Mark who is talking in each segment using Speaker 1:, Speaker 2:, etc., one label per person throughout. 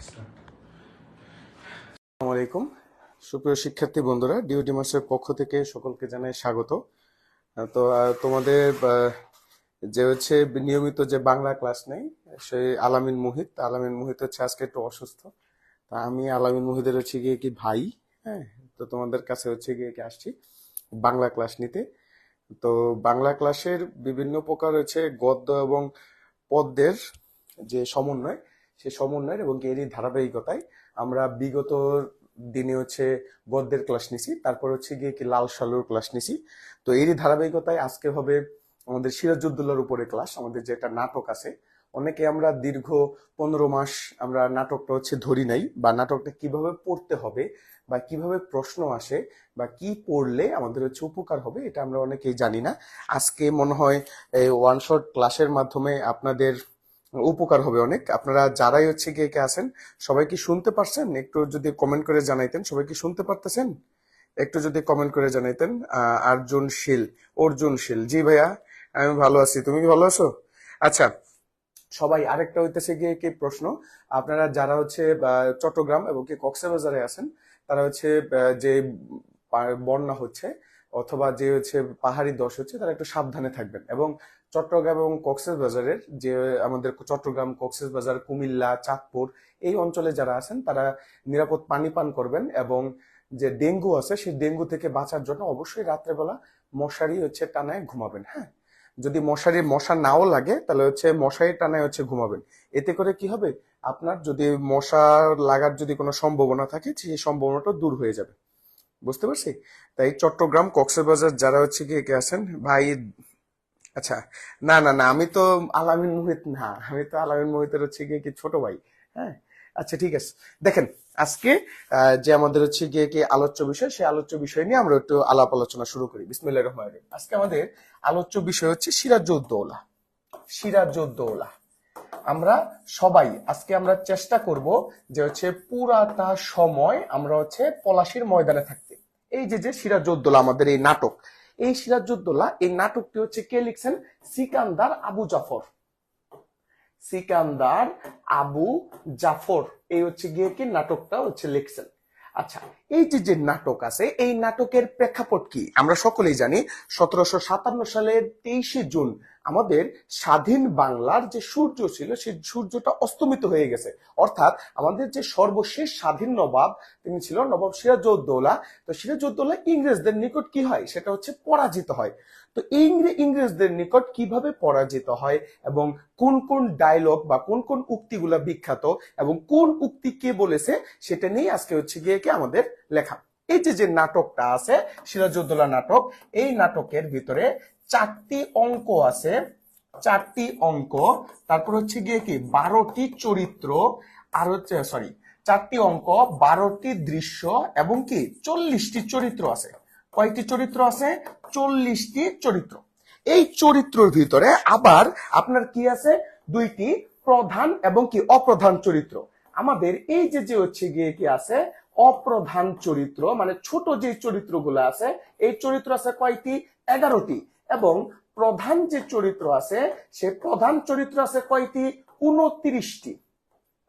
Speaker 1: আসসালামু আলাইকুম সুপ্রিয় শিক্ষার্থী বন্ধুরা, ডিউটি মাসের পক্ষ থেকে সকলকে জানাই স্বাগত। তোমাদের যে হচ্ছে নিয়মিত যে বাংলা ক্লাস নেই, সেই আলামিন মুহিত হচ্ছে আজকে একটু অসুস্থ। তা আমি আলামিন মুহিতের হচ্ছে গিয়ে কি ভাই। হ্যাঁ, তো তোমাদের কাছে হচ্ছে গিয়ে কি আসছি বাংলা ক্লাস নিতে। তো বাংলা ক্লাসের বিভিন্ন প্রকার হচ্ছে গদ্য এবং পদ্যের যে সমন্বয়, সেই সমন্বয়ের এবং এরই ধারাবাহিকতায় আমরা বিগত দিনে হচ্ছে গদ্যের ক্লাস নিছি, তারপর হচ্ছে গিয়ে কি লাল সালুর ক্লাস নিছি। তো এরই ধারাবাহিকতায় আজকে হবে আমাদের সিরাজউদ্দৌলার উপরে ক্লাস। আমাদের যে একটা নাটক আছে, অনেকে আমরা দীর্ঘ 15 মাস আমরা নাটকটা হচ্ছে ধরি নাই, বা নাটকটা কিভাবে পড়তে হবে বা কিভাবে প্রশ্ন আসে বা কি পড়লে আমাদের হচ্ছে উপকার হবে, এটা আমরা অনেকেই জানি না। আজকে মনে হয় এই ওয়ান শট ক্লাসের মাধ্যমে আপনাদের উপকার হবে অনেক। আপনারা যারাই হচ্ছে গিয়ে কে আছেন, সবাই কি শুনতে পারছেন? একটু যদি কমেন্ট করে জানাইতেন সবাই কি শুনতে পারতেছেন। একটু যদি কমেন্ট করে জানাইতেন। অর্জুন শীল, জি ভাইয়া আমি ভালো আছি, তুমি কি ভালো আছো? আচ্ছা, সবাই আরেকটা হইতেছে গিয়ে কি প্রশ্ন, আপনারা যারা হচ্ছে চট্টগ্রাম এবং কি কক্সবাজারে আছেন, তারা হচ্ছে যে বন্যা হচ্ছে অথবা যে হচ্ছে পাহাড়ি ধস হচ্ছে, তারা একটু সাবধানে থাকবেন। এবং চট্টগ্রাম এবং কক্সবাজারের যে আমাদের চট্টগ্রাম, কক্সবাজার, কুমিল্লা, চাঁদপুর এই অঞ্চলে যারা আছেন, তারা নিরাপদ পানি পান করবেন। এবং যে ডেঙ্গু আছে, সেই ডেঙ্গু থেকে বাঁচার জন্য অবশ্যই রাত্রেবেলা মশারি হচ্ছে টানায় ঘুমাবেন। হ্যাঁ, যদি মশা নাও লাগে তাহলে হচ্ছে মশারি টানায় হচ্ছে ঘুমাবেন। এতে করে কি হবে, আপনার যদি মশা লাগার যদি কোনো সম্ভাবনা থাকে, সেই সম্ভাবনাটা দূর হয়ে যাবে। বুঝতে পারছি? তাই চট্টগ্রাম, কক্সবাজার যারা হচ্ছে কি কে আছেন ভাই। আচ্ছা, না না না, আমি তো আলামিন মুহিত না, আমি তো আলামিন মুহিতের হচ্ছে গিয়ে কি ছোট ভাই। হ্যাঁ, আচ্ছা ঠিক আছে। দেখেন, আজকে যে আমাদের হচ্ছে গিয়ে কি আলোচ্য বিষয়, সেই আলোচ্য বিষয় নিয়ে আমরা একটু আলাপ আলোচনা শুরু করি। বিসমিল্লাহির রহমানির রহিম। আজকে আমাদের আলোচ্য বিষয় হচ্ছে সিরাজউদ্দৌলা। সিরাজউদ্দৌলা আমরা সবাই আজকে আমরা চেষ্টা করব যে হচ্ছে পুরাটা সময় আমরা হচ্ছে পলাশীর ময়দানে থাকতে। এই যে যে সিরাজউদ্দৌলা আমাদের এই নাটক, এই সিরাজউদ্দৌলা এই নাটকটি হচ্ছে কে লিখছেন? সিকান্দার আবু জাফর। সিকান্দার আবু জাফর এই হচ্ছে গিয়ে কি নাটকটা হচ্ছে লিখছেন। আচ্ছা, এই যে যে নাটক আছে, এই নাটকের প্রেক্ষাপট কি আমরা সকলেই জানি। 1757 সালের 23শে জুন আমাদের স্বাধীন বাংলার যে সূর্য ছিল, সেই সূর্যটা অস্তমিত হয়ে গেছে। অর্থাৎ আমাদের যে সর্বশেষ স্বাধীন নবাব, তিনি ছিল নবাব সিরাজউদ্দৌলা। তো সিরাজউদ্দৌলা ইংরেজদের নিকট কি হয়, সেটা হচ্ছে পরাজিত হয়। তো ইংরেজদের নিকট কিভাবে পরাজিত হয় এবং কোন কোন ডায়লগ বা কোন কোন উক্তিগুলা বিখ্যাত এবং কোন উক্তি কে বলেছে, সেটা নিয়ে আজকে হচ্ছে গিয়ে কি আমাদের লেখা। এই যে যে নাটকটা আছে সিরাজউদ্দৌলা নাটক, এই নাটকের ভিতরে 4টি অঙ্ক আছে। 4টি অঙ্ক, তারপর হচ্ছে গিয়ে কি 12টি চরিত্র, আর হচ্ছে 4টি অঙ্ক, 12টি দৃশ্য এবং কি 40টি চরিত্র আছে। কয়টি চরিত্র আছে? 40টি চরিত্র। এই চরিত্রের ভিতরে আবার আপনার কি আছে? 2টি প্রধান এবং কি অপ্রধান চরিত্র। আমাদের এই যে যে হচ্ছে গিয়ে কি আছে অপ্রধান চরিত্র, মানে ছোট যে চরিত্রগুলো আছে, এই চরিত্র আছে কয়টি? 11টি। এবং প্রধান যে চরিত্র আছে, সে প্রধান চরিত্র আছে কয়টি? 29টি।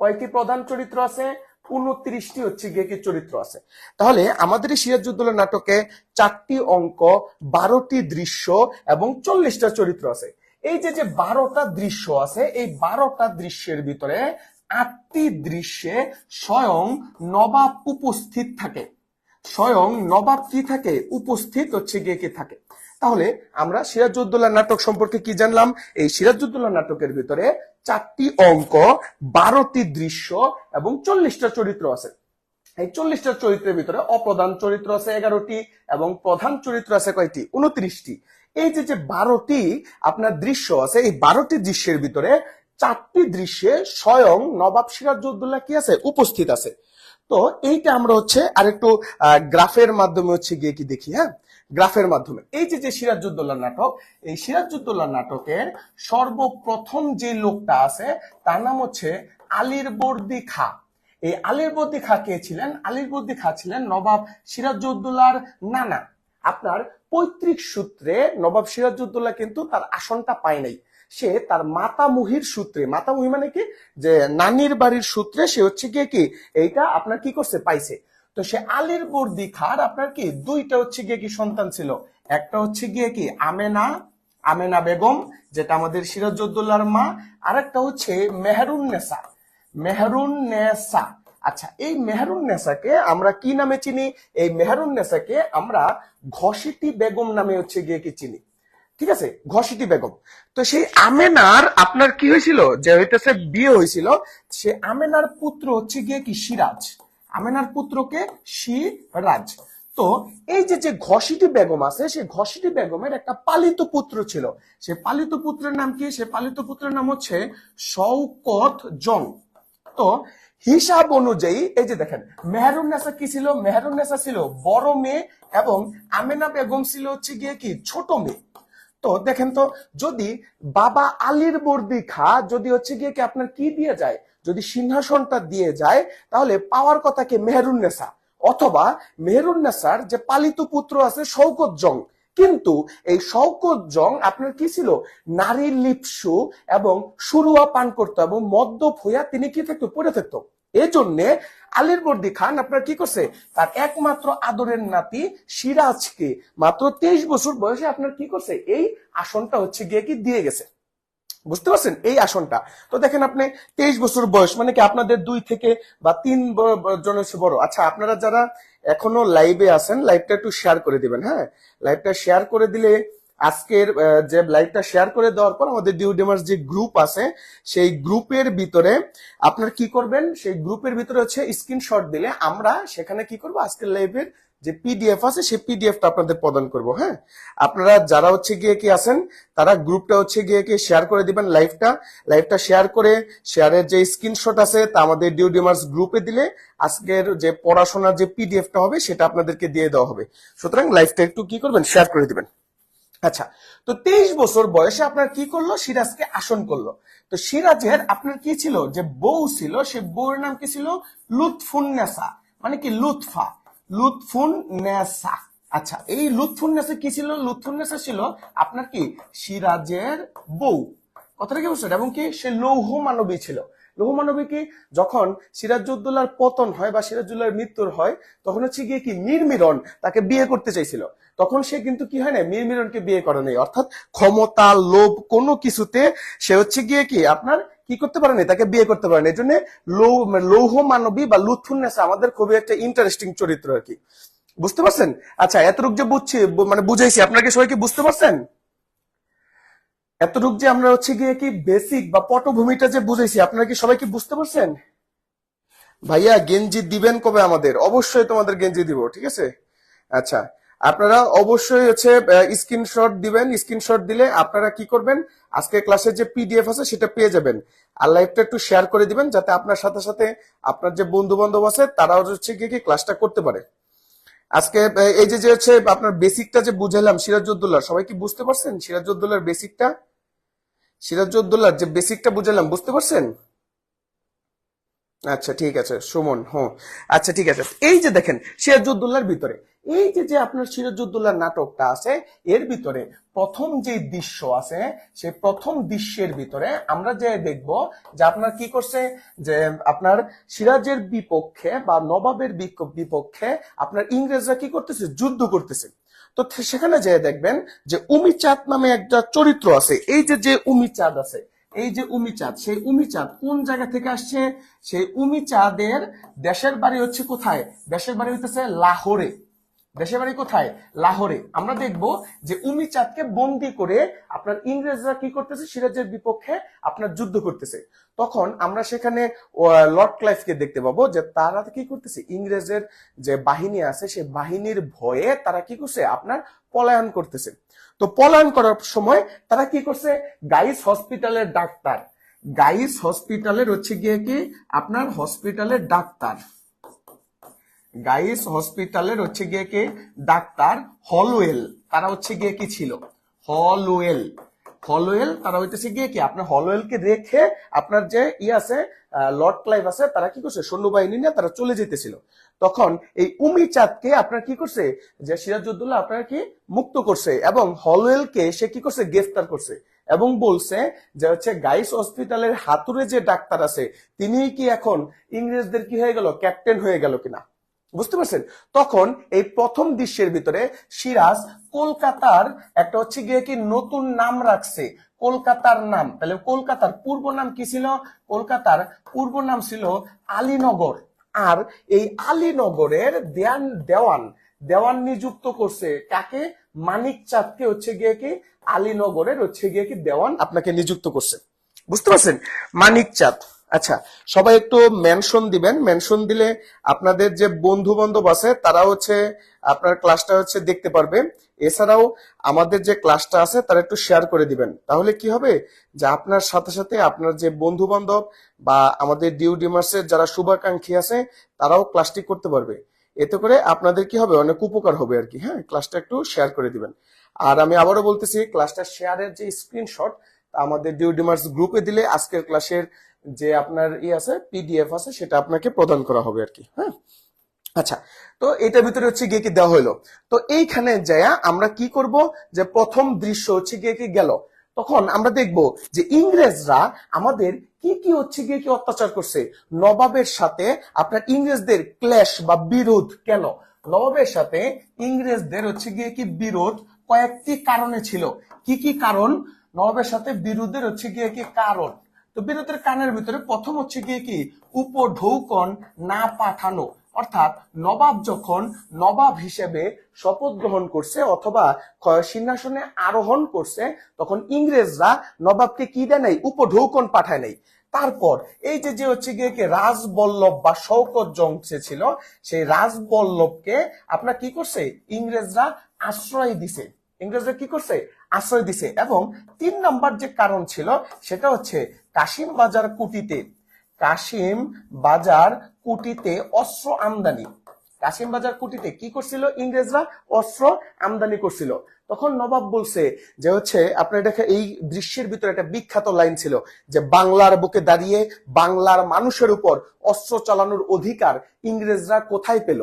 Speaker 1: কয়টি প্রধান চরিত্র আছে? 29টি হচ্ছে গিয়ে কি চরিত্র আছে। তাহলে আমাদের এই সিরাজউদ্দৌলা নাটকে 4টি অঙ্ক, 12টি দৃশ্য এবং 40টা চরিত্র আছে। এই যে যে 12টা দৃশ্য আছে, এই 12টা দৃশ্যের ভিতরে 8টি দৃশ্যে স্বয়ং নবাব উপস্থিত থাকে। স্বয়ং নবাব কি থাকে? উপস্থিত হচ্ছে গিয়ে কি থাকে। তাহলে আমরা সিরাজউদ্দৌলা নাটক সম্পর্কে কি জানলাম? এই সিরাজউদ্দৌলা নাটকের ভিতরে 4টি অঙ্ক, 12টি দৃশ্য এবং 40টা চরিত্র আছে। এই 40টা চরিত্রের ভিতরে অপ্রধান চরিত্র আছে 11টি এবং প্রধান চরিত্র আছে কয়টি? 29টি। এই যে যে 12টি আপনার দৃশ্য আছে, এই 12টি দৃশ্যের ভিতরে 4টি দৃশ্যে স্বয়ং নবাব সিরাজউদ্দৌলা কি আছে? উপস্থিত আছে। তো এইটা আমরা হচ্ছে আরেকটু গ্রাফের মাধ্যমে হচ্ছে গিয়ে কি দেখি। হ্যাঁ, গ্রাফের মাধ্যমে এই যে যে সিরাজউদ্দৌলা নাটক, এই সিরাজউদ্দৌলা নাটকের সর্বপ্রথম যে লোকটা আছে, তার নাম হচ্ছে আলীবর্দী খাঁ। এই আলীবর্দী খাঁ কে ছিলেন? আলীবর্দী খাঁ ছিলেন নবাব সিরাজউদ্দৌলার নানা। আপনার পৈতৃক সূত্রে নবাব সিরাজউদ্দৌলা কিন্তু তার আসনটা পায় নাই। সে তার মাতামহীর সূত্রে, মাতামহী মানে কি, যে নানির বাড়ির সূত্রে সে হচ্ছে গিয়ে কি এইটা আপনার কি করছে, পাইছে। তো সে আলীর বর্দি খার আপনার কি দুইটা হচ্ছে গিয়ে কি সন্তান ছিল। একটা হচ্ছে গিয়ে কি আমেনা, আমেনা বেগম, যেটা আমাদের সিরাজউদ্দৌলার মা। আর একটা হচ্ছে মেহেরুন্নেসা, মেহেরুন্নেসা। আচ্ছা, এই মেহেরুন্নেসাকে আমরা কি নামে চিনি? এই মেহেরুন্নেসাকে আমরা ঘসিটি বেগম নামে হচ্ছে গিয়ে কি চিনি। ঠিক আছে, ঘসিটি বেগম। তো সেই আমেনার আপনার কি হয়েছিল, যে হইতেছে বিয়ে হয়েছিল, সে আমেনার পুত্র হচ্ছে গিয়ে কি সিরাজ, আমেনার পুত্রকে সিরাজ। তো এই যে যে ঘসিটি বেগম আছে, সেই ঘসিটি বেগমের একটা পালিত পুত্র ছিল। সে পালিত পুত্রের নাম কি? সে পালিত পুত্রের নাম হচ্ছে শওকত জং। তো হিসাব অনুযায়ী এই যে দেখেন, মেহেরুন্নেসা কি ছিল? মেহেরুন্নেসা ছিল বড় মেয়ে এবং আমেনা বেগম ছিল হচ্ছে গিয়ে কি ছোট মেয়ে। তো দেখেন তো, যদি বাবা আলীর বর্দি খা যদি হচ্ছে গিয়ে কি আপনার কি দিয়ে যায়, যদি সিংহাসনটা দিয়ে যায়, তাহলে পাওয়ার কথা কি মেহেরুন্নেসা, অথবা মেহেরুন্নেসার যে পালিত পুত্র আছে শওকত জং। কিন্তু এই শওকত জং আপনার কি ছিল, নারীর লিপসু এবং সুরুয়া পান করতো এবং মদ্যপ হইয়া তিনি কি থাকতো, পড়ে থাকতো। এই জন্যে আলীর বর্দি খান আপনার কি করছে, তার একমাত্র আদরের নাতি সিরাজকে মাত্র 23 বছর বয়সে আপনার কি করছে, এই আসনটা হচ্ছে গিয়ে কি দিয়ে গেছে। বুঝতে পারছেন এই আসনটা? তো দেখেন আপনি 23 বছর বয়স মানে কি আপনাদের 2 থেকে বা 3 জন হচ্ছে বড়। আচ্ছা, আপনারা যারা এখনো লাইভে আছেন, লাইভটা একটু শেয়ার করে দিবেন। হ্যাঁ, লাইভটা শেয়ার করে দিলে আজকের যে লাইভটা শেয়ার করে দেওয়ার পর আমাদের ডিউডেমার্স যে গ্রুপ আছে, সেই গ্রুপের ভিতরে আপনার কি করবেন, সেই গ্রুপের ভিতরে হচ্ছে স্ক্রিনশট দিলে আমরা সেখানে কি করব, আজকের লাইভের যে পিডিএফ আছে সেই পিডিএফটা আপনাদের প্রদান করব। হ্যাঁ, আপনারা যারা হচ্ছে গিয়ে কি আছেন, তারা গ্রুপটা হচ্ছে গিয়ে কি শেয়ার করে দিবেন। লাইভটা শেয়ার করে শেয়ারের যে স্ক্রিনশট আছে তা আমাদের ডিউডেমার্স গ্রুপে দিলে আজকের যে পড়াশোনার যে পিডিএফটা হবে সেটা আপনাদেরকে দিয়ে দেওয়া হবে। সুতরাং লাইভটা একটু কি করবেন, শেয়ার করে দিবেন। আচ্ছা, তো 23 বছর বয়সে আপনার কি করলো, সিরাজকে আসন করলো। তো সিরাজের আপনার কি ছিল, যে বউ ছিল, সে বউয়ের নাম কি ছিল, লুৎফুন্নেসা, মানে কি লুৎফা, লুৎফুন্নেসা। আচ্ছা, এই লুৎফুন্নেসা কি ছিল? লুৎফুন্নেসা ছিল আপনার কি সিরাজের বউ। কথাটা কি বুঝছেন? এবং কি সে লৌহ মানবী ছিল। লৌহ মানবী কি, যখন সিরাজউদ্দৌলার পতন হয় বা সিরাজউদ্দৌলার মৃত্যুর হয়, তখন হচ্ছে গিয়ে কি মিরমিরন তাকে বিয়ে করতে চাইছিল। তখন সে কিন্তু কি হয় না, মিরমিরনকে বিয়ে করে নাই। অর্থাৎ ক্ষমতা, লোভ, কোনো কিছুতে সে হচ্ছে গিয়ে কি আপনার কি করতে পারেনি, তাকে বিয়ে করতে পারেনি। এই জন্য লৌহ মানবী বা লুৎফুন্নেসা আমাদের খুবই একটা ইন্টারেস্টিং চরিত্র আর কি। বুঝতে পারছেন? আচ্ছা, এতটুকু যে বুঝছি, মানে বুঝাইছি আপনাকে, সবাই কি বুঝতে পারছেন? এতটুকু যে আমরা হচ্ছে গিয়ে কি বেসিক বা পটভূমিটা যে বুঝাইছি, আপনারা কি সবাই কি বুঝতে পারছেন? ভাইয়া গেঞ্জি দিবেন কবে আমাদের? অবশ্যই তোমাদের গেঞ্জি দিব, ঠিক আছে? আচ্ছা, আপনারা অবশ্যই হচ্ছে স্ক্রিনশট দিবেন। স্ক্রিনশট দিলে আপনারা কি করবেন, আজকে ক্লাসের যে পিডিএফ আছে সেটা পেয়ে যাবেন। আর লাইভটা একটু শেয়ার করে দিবেন, যাতে আপনার সাথে সাথে আপনার যে বন্ধু বান্ধব আছে তারাও হচ্ছে গিয়ে কি ক্লাসটা করতে পারে। আজকে এই যে যে হচ্ছে আপনার বেসিকটা যে বুঝালাম সিরাজউদ্দৌলা, সবাই কি বুঝতে পারছেন? সিরাজউদ্দৌলার বেসিকটা, সিরাজউদ্দৌলার যে বেসিকটা বুঝালাম, বুঝতে পারছেন? আচ্ছা ঠিক আছে সুমন, হ্যাঁ। আচ্ছা ঠিক আছে, এই যে দেখেন সিরাজউদ্দৌলার ভিতরে এই যে যে আপনার সিরাজউদ্দৌলার নাটকটা আছে, এর ভিতরে প্রথম যে দৃশ্য আছে, সেই প্রথম দৃশ্যের ভিতরে আমরা যে দেখব যে আপনার কি করছে, যে আপনার সিরাজের বিপক্ষে বা নবাবের বিপক্ষে আপনার ইংরেজরা কি করতেছে, যুদ্ধ করতেছে। তো সেখানে যে দেখবেন যে উমিচাঁদ নামে একটা চরিত্র আছে। এই যে যে উমিচাঁদ আছে, এই যে উমিচাঁদ, সেই উমিচাঁদ কোন জায়গা থেকে আসছে? সেই উমিচাঁদের দেশের বাড়ি হচ্ছে কোথায়? দেশের বাড়ি হইতেছে লাহোরে। দেশের বাড়ি কোথায়? লাহোরে। আমরা দেখব যে উমিচাঁদকে বন্দি করে আপনার ইংরেজরা কি করতেছে, সিরাজের বিপক্ষে আপনার যুদ্ধ করতেছে। তখন আমরা সেখানে লর্ড ক্লাইভকে দেখতে পাবো যে তারা কি করতেছে, ইংরেজের যে বাহিনী আছে সেই বাহিনীর ভয়ে তারা কি করছে, আপনার পলায়ন করতেছে। তো পলায়ন করার সময় তারা কি করছে, গাইস হসপিটালের ডাক্তার, গাইস হসপিটালের হচ্ছে গিয়ে কি আপনার হসপিটালের ডাক্তার, গাইস হসপিটালের হচ্ছে গিয়ে কি ডাক্তার হলওয়েল, তারা হচ্ছে গিয়ে কি ছিল, হলওয়েল। হলওয়েল তারা হইতেছে গিয়ে কি আপনার হলওয়েলকে রেখে আপনার যে আছে লর্ড ক্লাইভ আছে, তারা কি করছে, সৈন্যবাহিনী নিয়ে তারা চলে যেতেছিল। তখন এই উমিচাঁদকে আপনার কি করছে, যে সিরাজউদ্দৌলা আপনার কি মুক্ত করছে এবং হলওয়েলকে সে কি করছে, গ্রেফতার করছে। এবং বলছে যে হচ্ছে গাইস হসপিটালের হাতুড়ে যে ডাক্তার আছে তিনি কি এখন ইংরেজদের কি হয়ে গেল, ক্যাপ্টেন হয়ে গেল কিনা, বুঝতে পারছেন? তখন এই প্রথম দৃশ্যের ভিতরে সিরাজ কলকাতার একটা হচ্ছে গিয়ে কি নতুন নাম রাখছে, কলকাতার নাম। তাহলে কলকাতার পূর্ব নাম কি ছিল? কলকাতার পূর্ব নাম ছিল আলীনগর। আর এই আলীনগরের দেওয়ান দেওয়ান নিযুক্ত করছে কাকে? মানিক চাঁদকে হচ্ছে গিয়ে কি আলীনগরের হচ্ছে গিয়ে কি দেওয়ান আপনাকে নিযুক্ত করছে, বুঝতে পারছেন? মানিক চাঁদ। আচ্ছা, সবাই একটু মেনশন দিবেন, মেনশন দিলে আপনাদের যে বন্ধু বান্ধব আছে তারা হচ্ছে আপনার ক্লাসটা হচ্ছে দেখতে পারবে। এছাড়াও আমাদের যে ক্লাসটা আছে তারা একটু শেয়ার করে দিবেন, তাহলে কি হবে যে আপনার সাথে সাথে আপনার যে বন্ধু বান্ধব বা আমাদের ডিউ ডিমার্সের যারা শুভাকাঙ্ক্ষী আছে তারাও ক্লাসটি করতে পারবে। এতে করে আপনাদের কি হবে, অনেক উপকার হবে আর কি। হ্যাঁ, ক্লাসটা একটু শেয়ার করে দিবেন। আর আমি আবারও বলতেছি, ক্লাসটা শেয়ারের যে স্ক্রিনশট আমাদের ডিউ ডিমার্স গ্রুপে দিলে আজকের ক্লাসের যে আপনার আছে পিডিএফ আছে সেটা আপনাকে প্রদান করা হবে আর কি। হ্যাঁ, আচ্ছা, তো এটার ভিতরে হচ্ছে গিয়ে কি দেওয়া হইলো। তো এইখানে যায়া আমরা কি করব, যে প্রথম দৃশ্য হচ্ছে গিয়ে কি গেল, তখন আমরা দেখব যে ইংরেজরা আমাদের কি কি হচ্ছে গিয়ে কি অত্যাচার করছে। নবাবের সাথে আপনার ইংরেজদের ক্ল্যাশ বা বিরোধ কেন? নবাবের সাথে ইংরেজদের হচ্ছে গিয়ে কি বিরোধ কয়েকটি কারণে ছিল। কি কি কারণ নবাবের সাথে বিরোধের হচ্ছে গিয়ে কি কারণ? তো বিরোধের কারণের ভিতরে প্রথম হচ্ছে গিয়ে কি উপঢৌকন না পাঠানো, অর্থাৎ নবাব যখন নবাব হিসেবে শপথ গ্রহণ করছে অথবা সিংহাসনে আরোহণ করছে তখন ইংরেজরা নবাবকে কি দেয় নাই, উপঢৌকন পাঠায় নাই। তারপর এই যে হচ্ছে গিয়ে রাজবল্লভ বা শওকত জং ছিল, সেই রাজবল্লভকে আপনার কি করছে, ইংরেজরা আশ্রয় দিছে। ইংরেজরা কি করছে, আশ্রয় দিছে। এবং 3 নাম্বার যে কারণ ছিল সেটা হচ্ছে কাশিম বাজার কুটিতে, কাশিম বাজার কুটিতে অস্ত্র আমদানি। কাশিম বাজার কুটিতে কি করছিল ইংরেজরা, অস্ত্র আমদানি করছিল। তখন নবাব বলছে যে হচ্ছে আপনার দেখে এই দৃশ্যের ভিতরে একটা বিখ্যাত লাইন ছিল যে বাংলার বুকে দাঁড়িয়ে বাংলার মানুষের উপর অস্ত্র চালানোর অধিকার ইংরেজরা কোথায় পেল।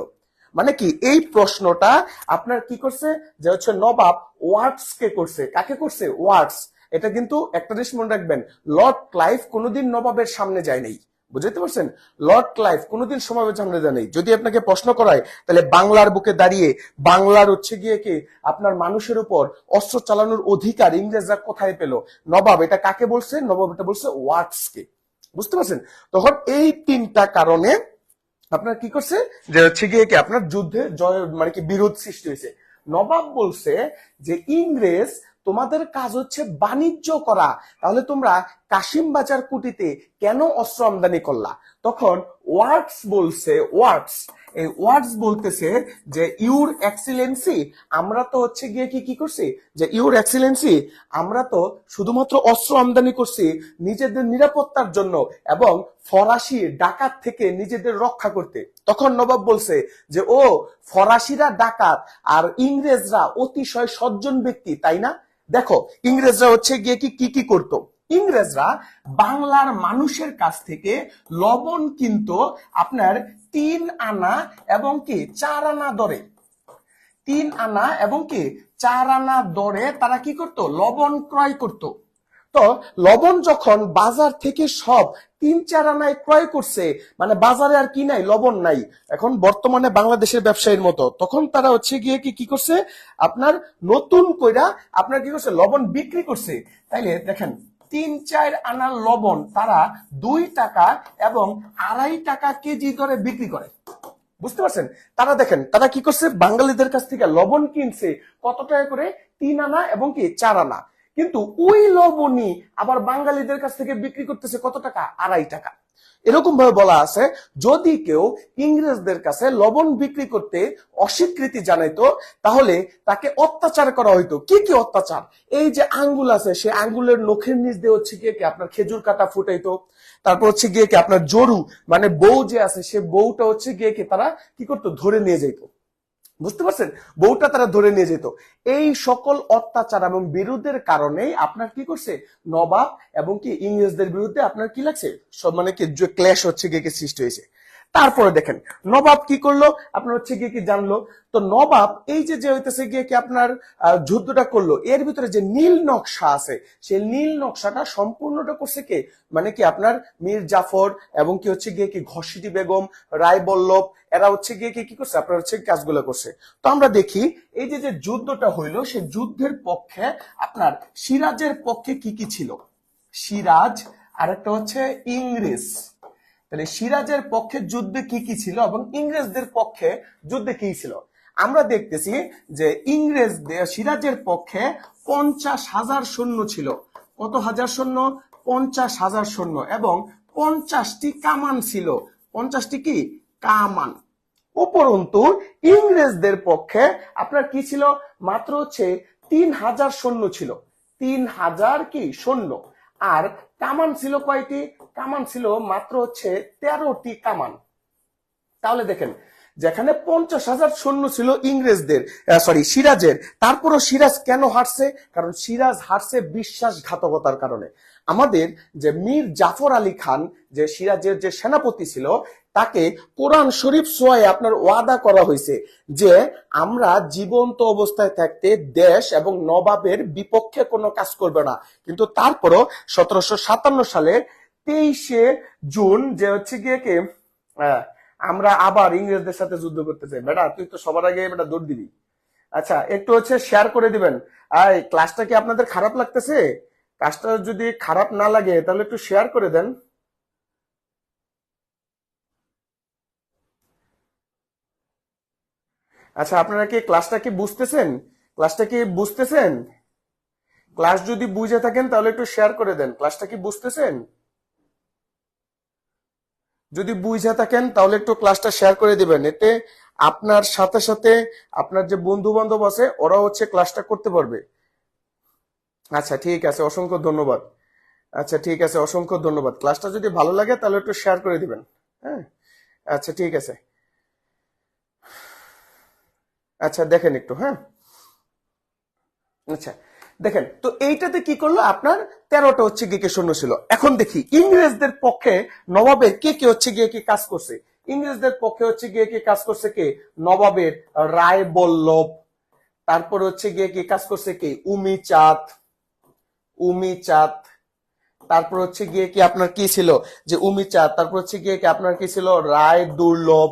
Speaker 1: মানে কি এই প্রশ্নটা আপনার কি করছে, যে হচ্ছে নবাব ওয়ার্ডস কে করছে। কাকে করছে? ওয়ার্ডস। এটা কিন্তু একটা জিনিস মনে রাখবেন, লর্ড ক্লাইভ কোনোদিন নবাবের সামনে যায় নাই, বুঝতে পারছেন? লর্ড ক্লাইভ কোনোদিন সমাবেশ সামনে যায় নাই। যদি আপনাকে প্রশ্ন করায় তাহলে বাংলার বুকে দাঁড়িয়ে বাংলার হচ্ছে গিয়ে কি আপনার মানুষের উপর অস্ত্র চালানোর অধিকার ইংরেজরা কোথায় পেল, নবাব এটা কাকে বলছে? নবাব এটা বলছে ওয়ার্ডস কে, বুঝতে পারছেন? তখন এই 3টা কারণে আপনার কি করছে, যে হচ্ছে গিয়ে কি আপনার যুদ্ধে জয় মানে কি বিরোধ সৃষ্টি হয়েছে। নবাব বলছে যে ইংরেজ তোমাদের কাজ হচ্ছে বাণিজ্য করা, তাহলে তোমরা কাশিম বাজার কুটিতে কেন অস্ত্র আমদানি করলা? তখন ওয়ার্ডস বলছে, ওয়ার্ডস এই ওয়ার্ডস বলতেছে যে ইউর এক্সিলেন্সি, আমরা তো হচ্ছে গিয়ে কি করছি, যে ইউর এক্সিলেন্সি আমরা তো শুধুমাত্র অস্ত্র আমদানি করছি নিজেদের নিরাপত্তার জন্য এবং ফরাসি ডাকাত থেকে নিজেদের রক্ষা করতে। তখন নবাব বলছে যে ও ফরাসিরা ডাকাত আর ইংরেজরা অতিশয় সজ্জন ব্যক্তি, তাই না? দেখো ইংরেজরা হচ্ছে গিয়ে কি করতো, ইংরেজরা বাংলার মানুষের কাছ থেকে লবণ কিন্তু আপনার 3 আনা এবং কি 4 আনা দরে, 3 আনা এবং কি 4 আনা দরে তারা কি করতো, লবণ ক্রয় করত। তো লবণ যখন বাজার থেকে সব 3-4 আনায় ক্রয় করছে, মানে বাজারে আর কি নাই, লবণ নাই এখন বর্তমানে বাংলাদেশের ব্যবসায়ীর মতো, তখন তারা হচ্ছে গিয়ে কি করছে, আপনার নতুন কইরা আপনার কি করছে, লবণ বিক্রি করছে। তাইলে দেখেন 3-4 আনার লবণ তারা 2 টাকা এবং 2.5 টাকা কেজি দরে বিক্রি করে, বুঝতে পারছেন? তারা দেখেন তারা কি করছে, বাঙালিদের কাছ থেকে লবণ কিনছে কত টাকা করে, 3 আনা এবং কি 4 আনা, কিন্তু ওই লবণই আবার বাঙালিদের কাছ থেকে বিক্রি করতেছে কত টাকা, 2.5 টাকা। এরকম ভাবে বলা আছে যদি কেউ ইংরেজদের কাছে লবণ বিক্রি করতে অস্বীকৃতি জানাইতো তাহলে তাকে অত্যাচার করা হইতো। কি কি অত্যাচার? এই যে আঙ্গুল আছে সে আঙ্গুলের নখের নিচ দিয়ে হচ্ছে গিয়ে কি আপনার খেজুর কাটা ফুটাইতো। তারপর হচ্ছে গিয়ে কি আপনার জরু মানে বউ যে আছে সে বউটা হচ্ছে গিয়ে কি তারা কি করতো, ধরে নিয়ে যেত, বুঝতে পারছেন? বউটা তারা ধরে নিয়ে যেত। এই সকল অত্যাচার এবং বিরোধের কারণে আপনার কি করছে, নবাব এবং কি ইংরেজদের বিরুদ্ধে আপনার কি লাগছে, সব মানে কি ক্ল্যাশ হচ্ছে গিয়ে সৃষ্টি হয়েছে। তারপরে দেখেন নবাব কি করলো, আপনার হচ্ছে গিয়ে কি জানলো, তো নবাব এই যে যে হইতেছে গিয়ে কি আপনার যুদ্ধটা করলো, এর ভিতরে যে নীল নকশা আছে সেই নীল নকশাটা সম্পূর্ণটা করছে কে, মানে কি আপনার মীর জাফর এবং কি হচ্ছে গিয়ে কি ঘসিটি বেগম, রায় বল্লভ, এরা হচ্ছে গিয়ে কি করছে আপনার হচ্ছে কাজগুলো করছে। তো আমরা দেখি এই যে যে যুদ্ধটা হইলো সেই যুদ্ধের পক্ষে আপনার সিরাজের পক্ষে কি কি ছিল, সিরাজ আর একটা হচ্ছে ইংরেজ, তাহলে সিরাজের পক্ষে যুদ্ধে কি কি ছিল এবং ইংরেজদের পক্ষে যুদ্ধে কি ছিল। আমরা দেখতেছি যে সিরাজের পক্ষে 50,000 সৈন্য ছিল, কত হাজার সৈন্য, 50,000 সৈন্য, এবং 50টি কামান ছিল, 50টি কি কামান। উপরন্তু ইংরেজদের পক্ষে আপনার কি ছিল, মাত্র হচ্ছে 3,000 সৈন্য ছিল, 3,000 কি সৈন্য। আর কামান ছিল কয়টি, কামান ছিল মাত্র হচ্ছে 13টি কামান। তাহলে দেখেন যেখানে 50,000 সৈন্য ছিল ইংরেজদের, সিরাজের, তারপরও সিরাজ কেন হারছে, কারণ সিরাজ হারছে বিশ্বাসঘাতকতার কারণে। আমাদের যে মীর জাফর আলী খান যে সিরাজের যে সেনাপতি ছিল, তাকে কোরআন শরীফ সোয়ায় আপনার ওয়াদা করা হয়েছে যে আমরা জীবন্ত অবস্থায় থাকতে দেশ এবং নবাবের বিপক্ষে কোনো কাজ করবে না। কিন্তু তারপরও 1757 সালে 23শে জুন যে হচ্ছে গিয়ে কি আমরা আবার ইংরেজদের সাথে যুদ্ধ করতে চাই, বেটা তুই তো সবার আগে বেটা দৌড় দিবি। আচ্ছা একটু হচ্ছে শেয়ার করে দিবেন। আর ক্লাসটা কি আপনাদের খারাপ লাগতেছে, ক্লাসটা যদি খারাপ না লাগে তাহলে একটু শেয়ার করে দেন। আচ্ছা আপনারা কি ক্লাসটা কি বুঝতেছেন, ক্লাসটা কি বুঝতেছেন? ক্লাস যদি বুঝে থাকেন তাহলে একটু শেয়ার করে দেন, ক্লাসটা কি বুঝতেছেন? যদি বুঝে থাকেন তাহলে একটু ক্লাসটা শেয়ার করে দিবেন, এতে আপনার সাথে সাথে আপনার যে বন্ধু বান্ধব আছে ওরা হচ্ছে ক্লাসটা করতে পারবে। আচ্ছা ঠিক আছে, অসংখ্য ধন্যবাদ। আচ্ছা ঠিক আছে, অসংখ্য ধন্যবাদ। ক্লাসটা যদি ভালো লাগে তাহলে একটু শেয়ার করে দিবেন। হ্যাঁ আচ্ছা ঠিক আছে। আচ্ছা দেখেন একটু, হ্যাঁ আচ্ছা দেখেন তো এইটাতে কি করলো আপনার 13টা হচ্ছে গিয়ে কি সৈন্য ছিল। এখন দেখি ইংরেজদের পক্ষে নবাবের কে কে হচ্ছে গিয়ে কি কাজ করছে। ইংরেজদের পক্ষে হচ্ছে গিয়ে কি কাজ করছে কে, নবাবের রায় বল্লভ, তারপর হচ্ছে গিয়ে কি কাজ করছে কে, উমিচাঁদ, উমিচাঁদ, তারপর হচ্ছে গিয়ে কি আপনার কি ছিল যে উমিচাঁদ, তারপর হচ্ছে গিয়ে কি আপনার কি ছিল রায় দুর্লভ,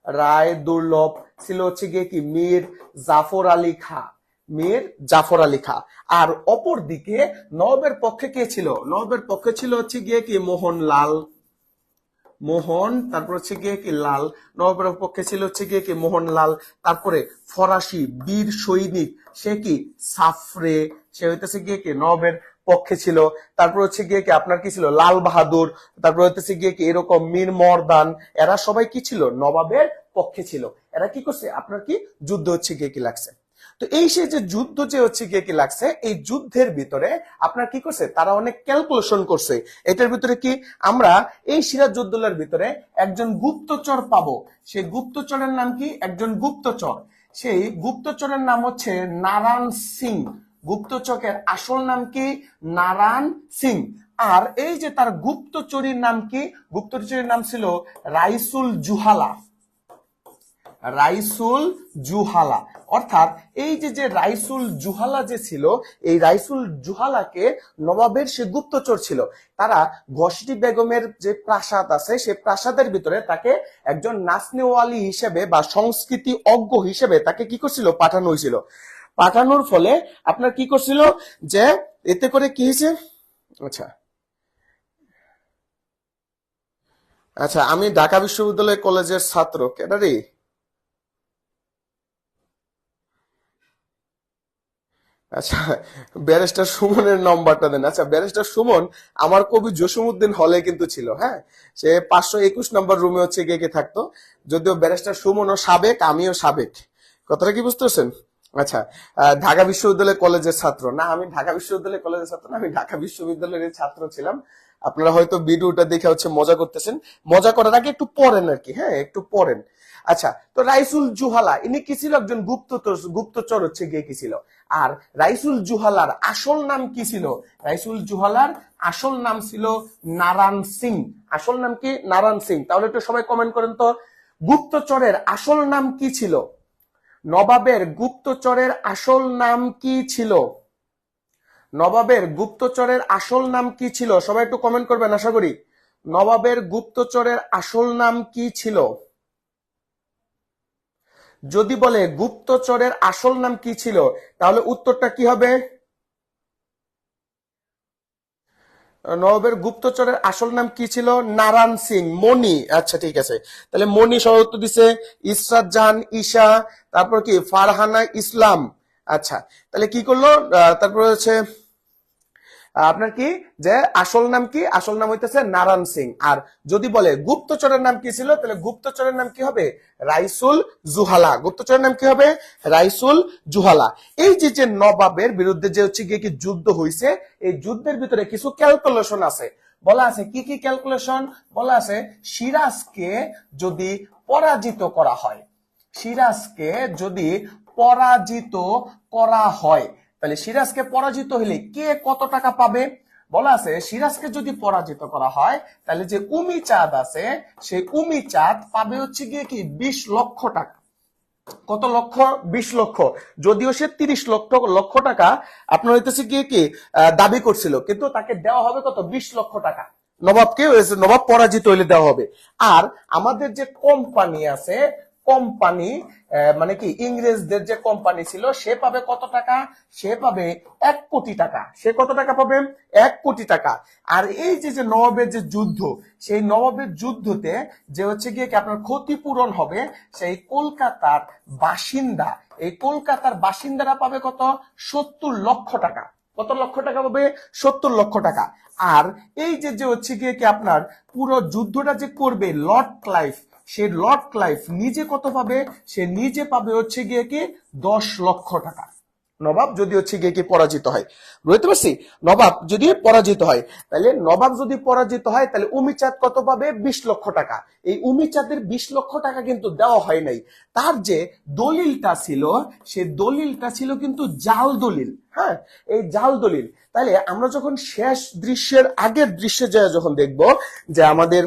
Speaker 1: রায় দুর্লভ ছিল হচ্ছে গিয়ে কি মীর জাফর আলী খা, মীর জাফর আলী খা। আর অপর দিকে নবাবের পক্ষে কে ছিল, নবাবের পক্ষে ছিল হচ্ছে গিয়ে কি মোহনলাল, মোহন, তারপর হচ্ছে গিয়ে কি লাল, নবাবের পক্ষে ছিল হচ্ছে গিয়ে কি মোহনলাল। তারপরে ফরাসি বীর সৈনিক সে কি সাফরে, সে হইতেছে গিয়ে কি নবাবের পক্ষে ছিল। তারপর হচ্ছে গিয়ে কি আপনার কি ছিল লাল বাহাদুর, তারপর হইতেছে গিয়ে কি এরকম মীর মর্দান, এরা সবাই কি ছিল নবাবের পক্ষে ছিল। এরা কি করছে আপনার কি যুদ্ধ হচ্ছে গিয়ে কি লাগছে। তো এই সে যে যুদ্ধ যে হচ্ছে গিয়ে কি লাগছে, এই যুদ্ধের ভিতরে আপনার কি করছে তারা অনেক ক্যালকুলেশন করছে। এটার ভিতরে কি আমরা এই সিরাজউদ্দৌলার ভিতরে একজন গুপ্তচর পাবো, সেই গুপ্তচরের নাম কি, একজন গুপ্তচর, সেই গুপ্তচরের নাম হচ্ছে নারায়ণ সিং। গুপ্তচরের আসল নাম কি, নারায়ণ সিং। আর এই যে তার গুপ্তচরীর নাম কি, গুপ্তচরীর নাম ছিল রাইসুল জুহালা, রাইসুল জুহালা। অর্থাৎ এই যে যে রাইসুল জুহালা যে ছিল, এই রাইসুল জুহালাকে নবাবের সে গুপ্তচর ছিল, তারা ঘসিটি বেগমের যে প্রাসাদ আছে সেই প্রাসাদের ভিতরে তাকে একজন নাচনেওয়ালি হিসেবে বা সংস্কৃতি অজ্ঞ হিসেবে তাকে কি করছিল পাঠানো হয়েছিল। পাঠানোর ফলে আপনার কি করছিল যে এতে করে কি হয়েছে। আচ্ছা আচ্ছা আমি ঢাকা বিশ্ববিদ্যালয় কলেজের ছাত্র, কেডারি? আচ্ছা ব্যারিস্টার সুমনের নাম্বারটা দেন। আচ্ছা ব্যারিস্টার সুমন আমার কবি জসিমউদ্দিন হলে কিন্তু ছিল, হ্যাঁ সে 521 নম্বর রুমে হচ্ছে গিয়ে কে থাকতো। যদিও ব্যারিস্টার সুমনও সাবেক, আমিও সাবেক, কথাটা কি বুঝতে পারছেন? আচ্ছা ঢাকা বিশ্ববিদ্যালয় কলেজের ছাত্র না, আমি ঢাকা বিশ্ববিদ্যালয় কলেজের ছাত্র না, আমি ঢাকা বিশ্ববিদ্যালয়ের ছাত্র ছিলাম। আপনারা হয়তো ভিডিওটা দেখে হচ্ছে মজা করতেছেন, মজা করার আগে একটু পড়েন আর কি, হ্যাঁ একটু পড়েন। আচ্ছা, তো রাইসুল জুহালা ইনি কি ছিল? একজন গুপ্তচর হচ্ছে গিয়ে কি ছিল। আর রাইসুল জুহালার আসল নাম কি ছিল? রাইসুল জুহালার আসল নাম ছিল নারায়ণ সিং। আসল নাম কি? নারায়ণ সিং। তাহলে একটু সবাই কমেন্ট করেন তো, গুপ্তচরের আসল নাম কি ছিল? নবাবের গুপ্তচরের আসল নাম কি ছিল? নবাবের গুপ্তচরের আসল নাম কি ছিল? সবাই একটু কমেন্ট করবেন আশা করি। নবাবের গুপ্তচরের আসল নাম কি ছিল? যদি বলে গুপ্তচরের আসল নাম কি ছিল, তাহলে উত্তরটা কি হবে? নবাবের গুপ্তচরের আসল নাম কি ছিল? নারায়ণ সিং, মণি। আচ্ছা ঠিক আছে, তাহলে মণি সহ উত্তর দিছে। ইসরাত জাহান ঈশা, তারপর কি ফারহানা ইসলাম। আচ্ছা, তাহলে কি করলো? তারপর হচ্ছে আপনার কি যে আসল নাম কি? আসল নাম হইতেছে নারায়ণ সিং। আর যদি বলে গুপ্তচরের নাম কি ছিল, তাহলে গুপ্তচরের নাম কি হবে? রাইসুল জুহালা। গুপ্তচরের নাম কি হবে? রাইসুল জুহালা। এই যে যে নবাবের বিরুদ্ধে যে হচ্ছে গিয়ে কি যুদ্ধ হয়েছে, এই যুদ্ধের ভিতরে কিছু ক্যালকুলেশন আছে। বলা আছে কি কি ক্যালকুলেশন? বলা আছে সিরাজকে যদি পরাজিত করা হয়, সিরাজকে যদি পরাজিত করা হয়, তাহলে সিরাজকে পরাজিত হলে কে কত টাকা পাবে? বলা আছে সিরাজকে যদি পরাজিত করা হয়, তাহলে যে উমি চাঁদ আছে, সেই উমি চাঁদ পাবে হচ্ছে গিয়ে কি 20 লক্ষ টাকা। কত লক্ষ? 20 লক্ষ। যদিও সে 30 লক্ষ টাকা আপনার হইতেছে গিয়ে কি দাবি করছিল, কিন্তু তাকে দেওয়া হবে কত? 20 লক্ষ টাকা। নবাবকে, নবাব পরাজিত হইলে দেওয়া হবে। আর আমাদের যে কোম্পানি আছে, কোম্পানি মানে কি ইংরেজদের যে কোম্পানি ছিল, সে পাবে কত টাকা? সে পাবে 1 কোটি টাকা। সে কত টাকা পাবে? 1 কোটি টাকা। আর এই যে যে নবাবের যে যুদ্ধ, সেই নবাবের যুদ্ধতে যে হচ্ছে গিয়ে কি আপনার ক্ষতিপূরণ হবে, সেই কলকাতার বাসিন্দা, এই কলকাতার বাসিন্দারা পাবে কত? 70 লক্ষ টাকা। কত লক্ষ টাকা পাবে? 70 লক্ষ টাকা। আর এই যে যে হচ্ছে গিয়ে কি আপনার পুরো যুদ্ধটা যে করবে লর্ড ক্লাইভ, সে লর্ড ক্লাইভ নিজে কত পাবে? সে নিজে পাবে হচ্ছে গিয়ে কি 10 লক্ষ টাকা। নবাব যদি হচ্ছে গিয়ে কি পরাজিত হয়, বুঝতে পারছি? নবাব যদি পরাজিত হয়, তাহলে নবাব যদি পরাজিত হয়, তাহলে উমিচাঁদ কত পাবে? 20 লক্ষ টাকা। এই উমিচাঁদের 20 লক্ষ টাকা কিন্তু দেওয়া হয় নাই। তার যে দলিলটা ছিল, সে দলিলটা ছিল কিন্তু জাল দলিল। হ্যাঁ, এই জাল দলিল। তাহলে আমরা যখন শেষ দৃশ্যের আগের দৃশ্যে যায় যখন দেখব যে আমাদের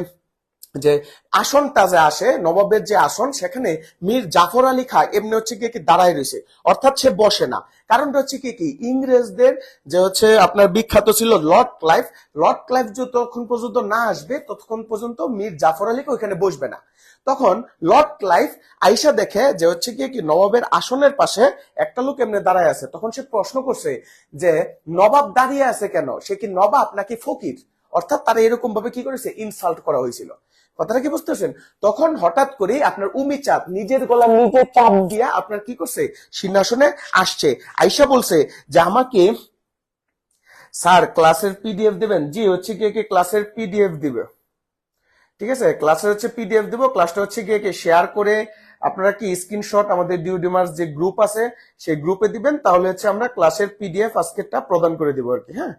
Speaker 1: যে আসনটা যে আসে, নবাবের যে আসন, সেখানে মীর জাফর আলী খাঁ এমনি হচ্ছে কি দাঁড়ায় রয়েছে, অর্থাৎ সে বসে না। কারণটা হচ্ছে কি ইংরেজদের যে হচ্ছে আপনার বিখ্যাত ছিল লর্ড ক্লাইভ, লর্ড ক্লাইভ যতক্ষণ পর্যন্ত না আসবে ততক্ষণ পর্যন্ত মীর জাফর আলী ওইখানে বসবে না। তখন লর্ড ক্লাইভ আইসা দেখে যে হচ্ছে কি নবাবের আসনের পাশে একটা লোক এমনি দাঁড়ায় আছে। তখন সে প্রশ্ন করছে যে নবাব দাঁড়িয়ে আছে কেন? সে কি নবাব নাকি ফকির? অর্থাৎ তারা এরকম ভাবে কি করেছে, ইনসাল্ট করা হয়েছিল। কথাটা কি বুঝতেছেন? তখন হঠাৎ করে আপনার উমিচাঁদ নিজের গলা নিজে চাপ দিয়া আপনার কি করছে, সিংহাসনে আসছে। আইসা বলছে যে আমাকে স্যার ক্লাসের পিডিএফ দেবেন। জি, হচ্ছে কি ক্লাসের পিডিএফ দিবে। ঠিক আছে, ক্লাসের হচ্ছে পিডিএফ দিব। ক্লাসটা হচ্ছে গিয়ে শেয়ার করে আপনারা কি স্ক্রিনশট আমাদের ডিউডিমার্স যে গ্রুপ আছে সেই গ্রুপে দিবেন, তাহলে হচ্ছে আমরা ক্লাসের পিডিএফ আজকেরটা প্রদান করে দিব আর কি। হ্যাঁ,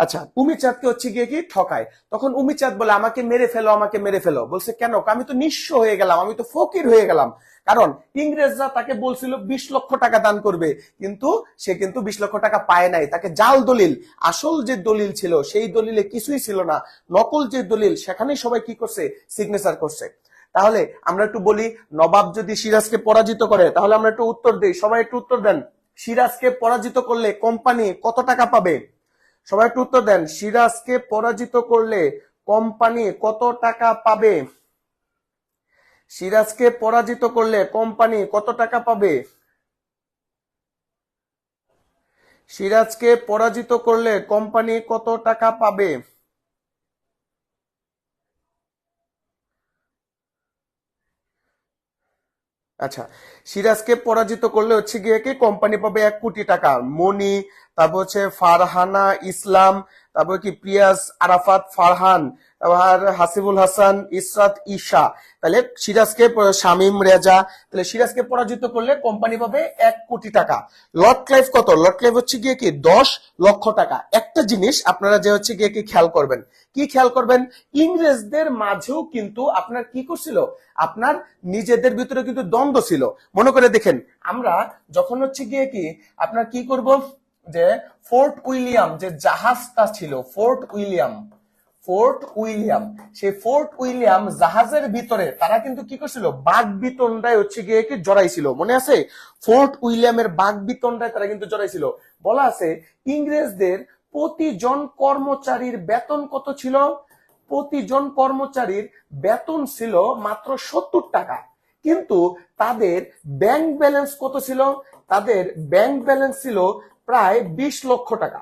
Speaker 1: আচ্ছা, উমিচাঁদকে হচ্ছে গিয়ে কি ঠকায়। তখন উমিচাঁদ বলে আমাকে মেরে ফেলো, আমাকে মেরে ফেলো। বলছে কেন? আমি তো নিঃস্ব হয়ে গেলাম, আমি তো ফকির হয়ে গেলাম। কারণ ইংরেজরা তাকে বলছিল 20 লক্ষ টাকা দান করবে, কিন্তু সে কিন্তু 20 লক্ষ টাকা পায় নাই। তাকে জাল দলিল, আসল যে দলিল ছিল সেই দলিলে কিছুই ছিল না, নকল যে দলিল সেখানেই সবাই কি করছে, সিগনেচার করছে। তাহলে আমরা একটু বলি, নবাব যদি সিরাজকে পরাজিত করে, তাহলে আমরা একটু উত্তর দিই। সবাই একটু উত্তর দেন। সিরাজকে পরাজিত করলে কোম্পানি কত টাকা পাবে? সবাই একটু উত্তর দেন। সিরাজকে পরাজিত করলে কোম্পানি কত টাকা পাবে? সিরাজকে পরাজিত করলে কোম্পানি কত টাকা পাবে? সিরাজকে পরাজিত করলে কোম্পানি কত টাকা পাবে? আচ্ছা, সিরাজকে পরাজিত করলে হচ্ছে গিয়ে কি কোম্পানি পাবে 1 কোটি টাকা। মণি, তারপর হচ্ছে ফারহানা ইসলাম, তারপর কি প্রিয়াস আরাফাত ফারহান, তারপর হাসিবুল হাসান, ইসরাত ঈশা। তাহলে সিরাজকে শামীম রেজা, তাহলে সিরাজকে পরাজিত করলে কোম্পানি পাবে 1 কোটি টাকা। লর্ড ক্লাইভ কত? লর্ড ক্লাইভ হচ্ছে গিয়ে কি 10 লক্ষ টাকা। একটা জিনিস আপনারা যে হচ্ছে গিয়ে কি খেয়াল করবেন, কি খেয়াল করবেন, ইংরেজদের মাঝেও কিন্তু আপনার কি করছিল, আপনার নিজেদের ভিতরে কিন্তু দ্বন্দ্ব ছিল। মনে করে দেখেন, আমরা যখন হচ্ছে গিয়ে কি আপনার কি করব, যে ফোর্ট উইলিয়াম যে জাহাজটা ছিল, ফোর্ট উইলিয়াম সেই ফোর্ট উইলিয়াম জাহাজের ভিতরে তারা কিন্তু কি করছিল, বাঘ বিতণ্ডায় হচ্ছে গিয়ে কি জড়াইছিল। মনে আছে? ফোর্ট উইলিয়ামের বাঘ বিতণ্ডায় তারা কিন্তু জড়াইছিল। বলা আছে ইংরেজদের প্রতিজন কর্মচারীর বেতন কত ছিল? প্রতিজন কর্মচারীর বেতন ছিল মাত্র 70 টাকা। কিন্তু তাদের ব্যাংক ব্যালেন্স কত ছিল? তাদের ব্যাংক ব্যালেন্স ছিল প্রায় 20 লক্ষ টাকা।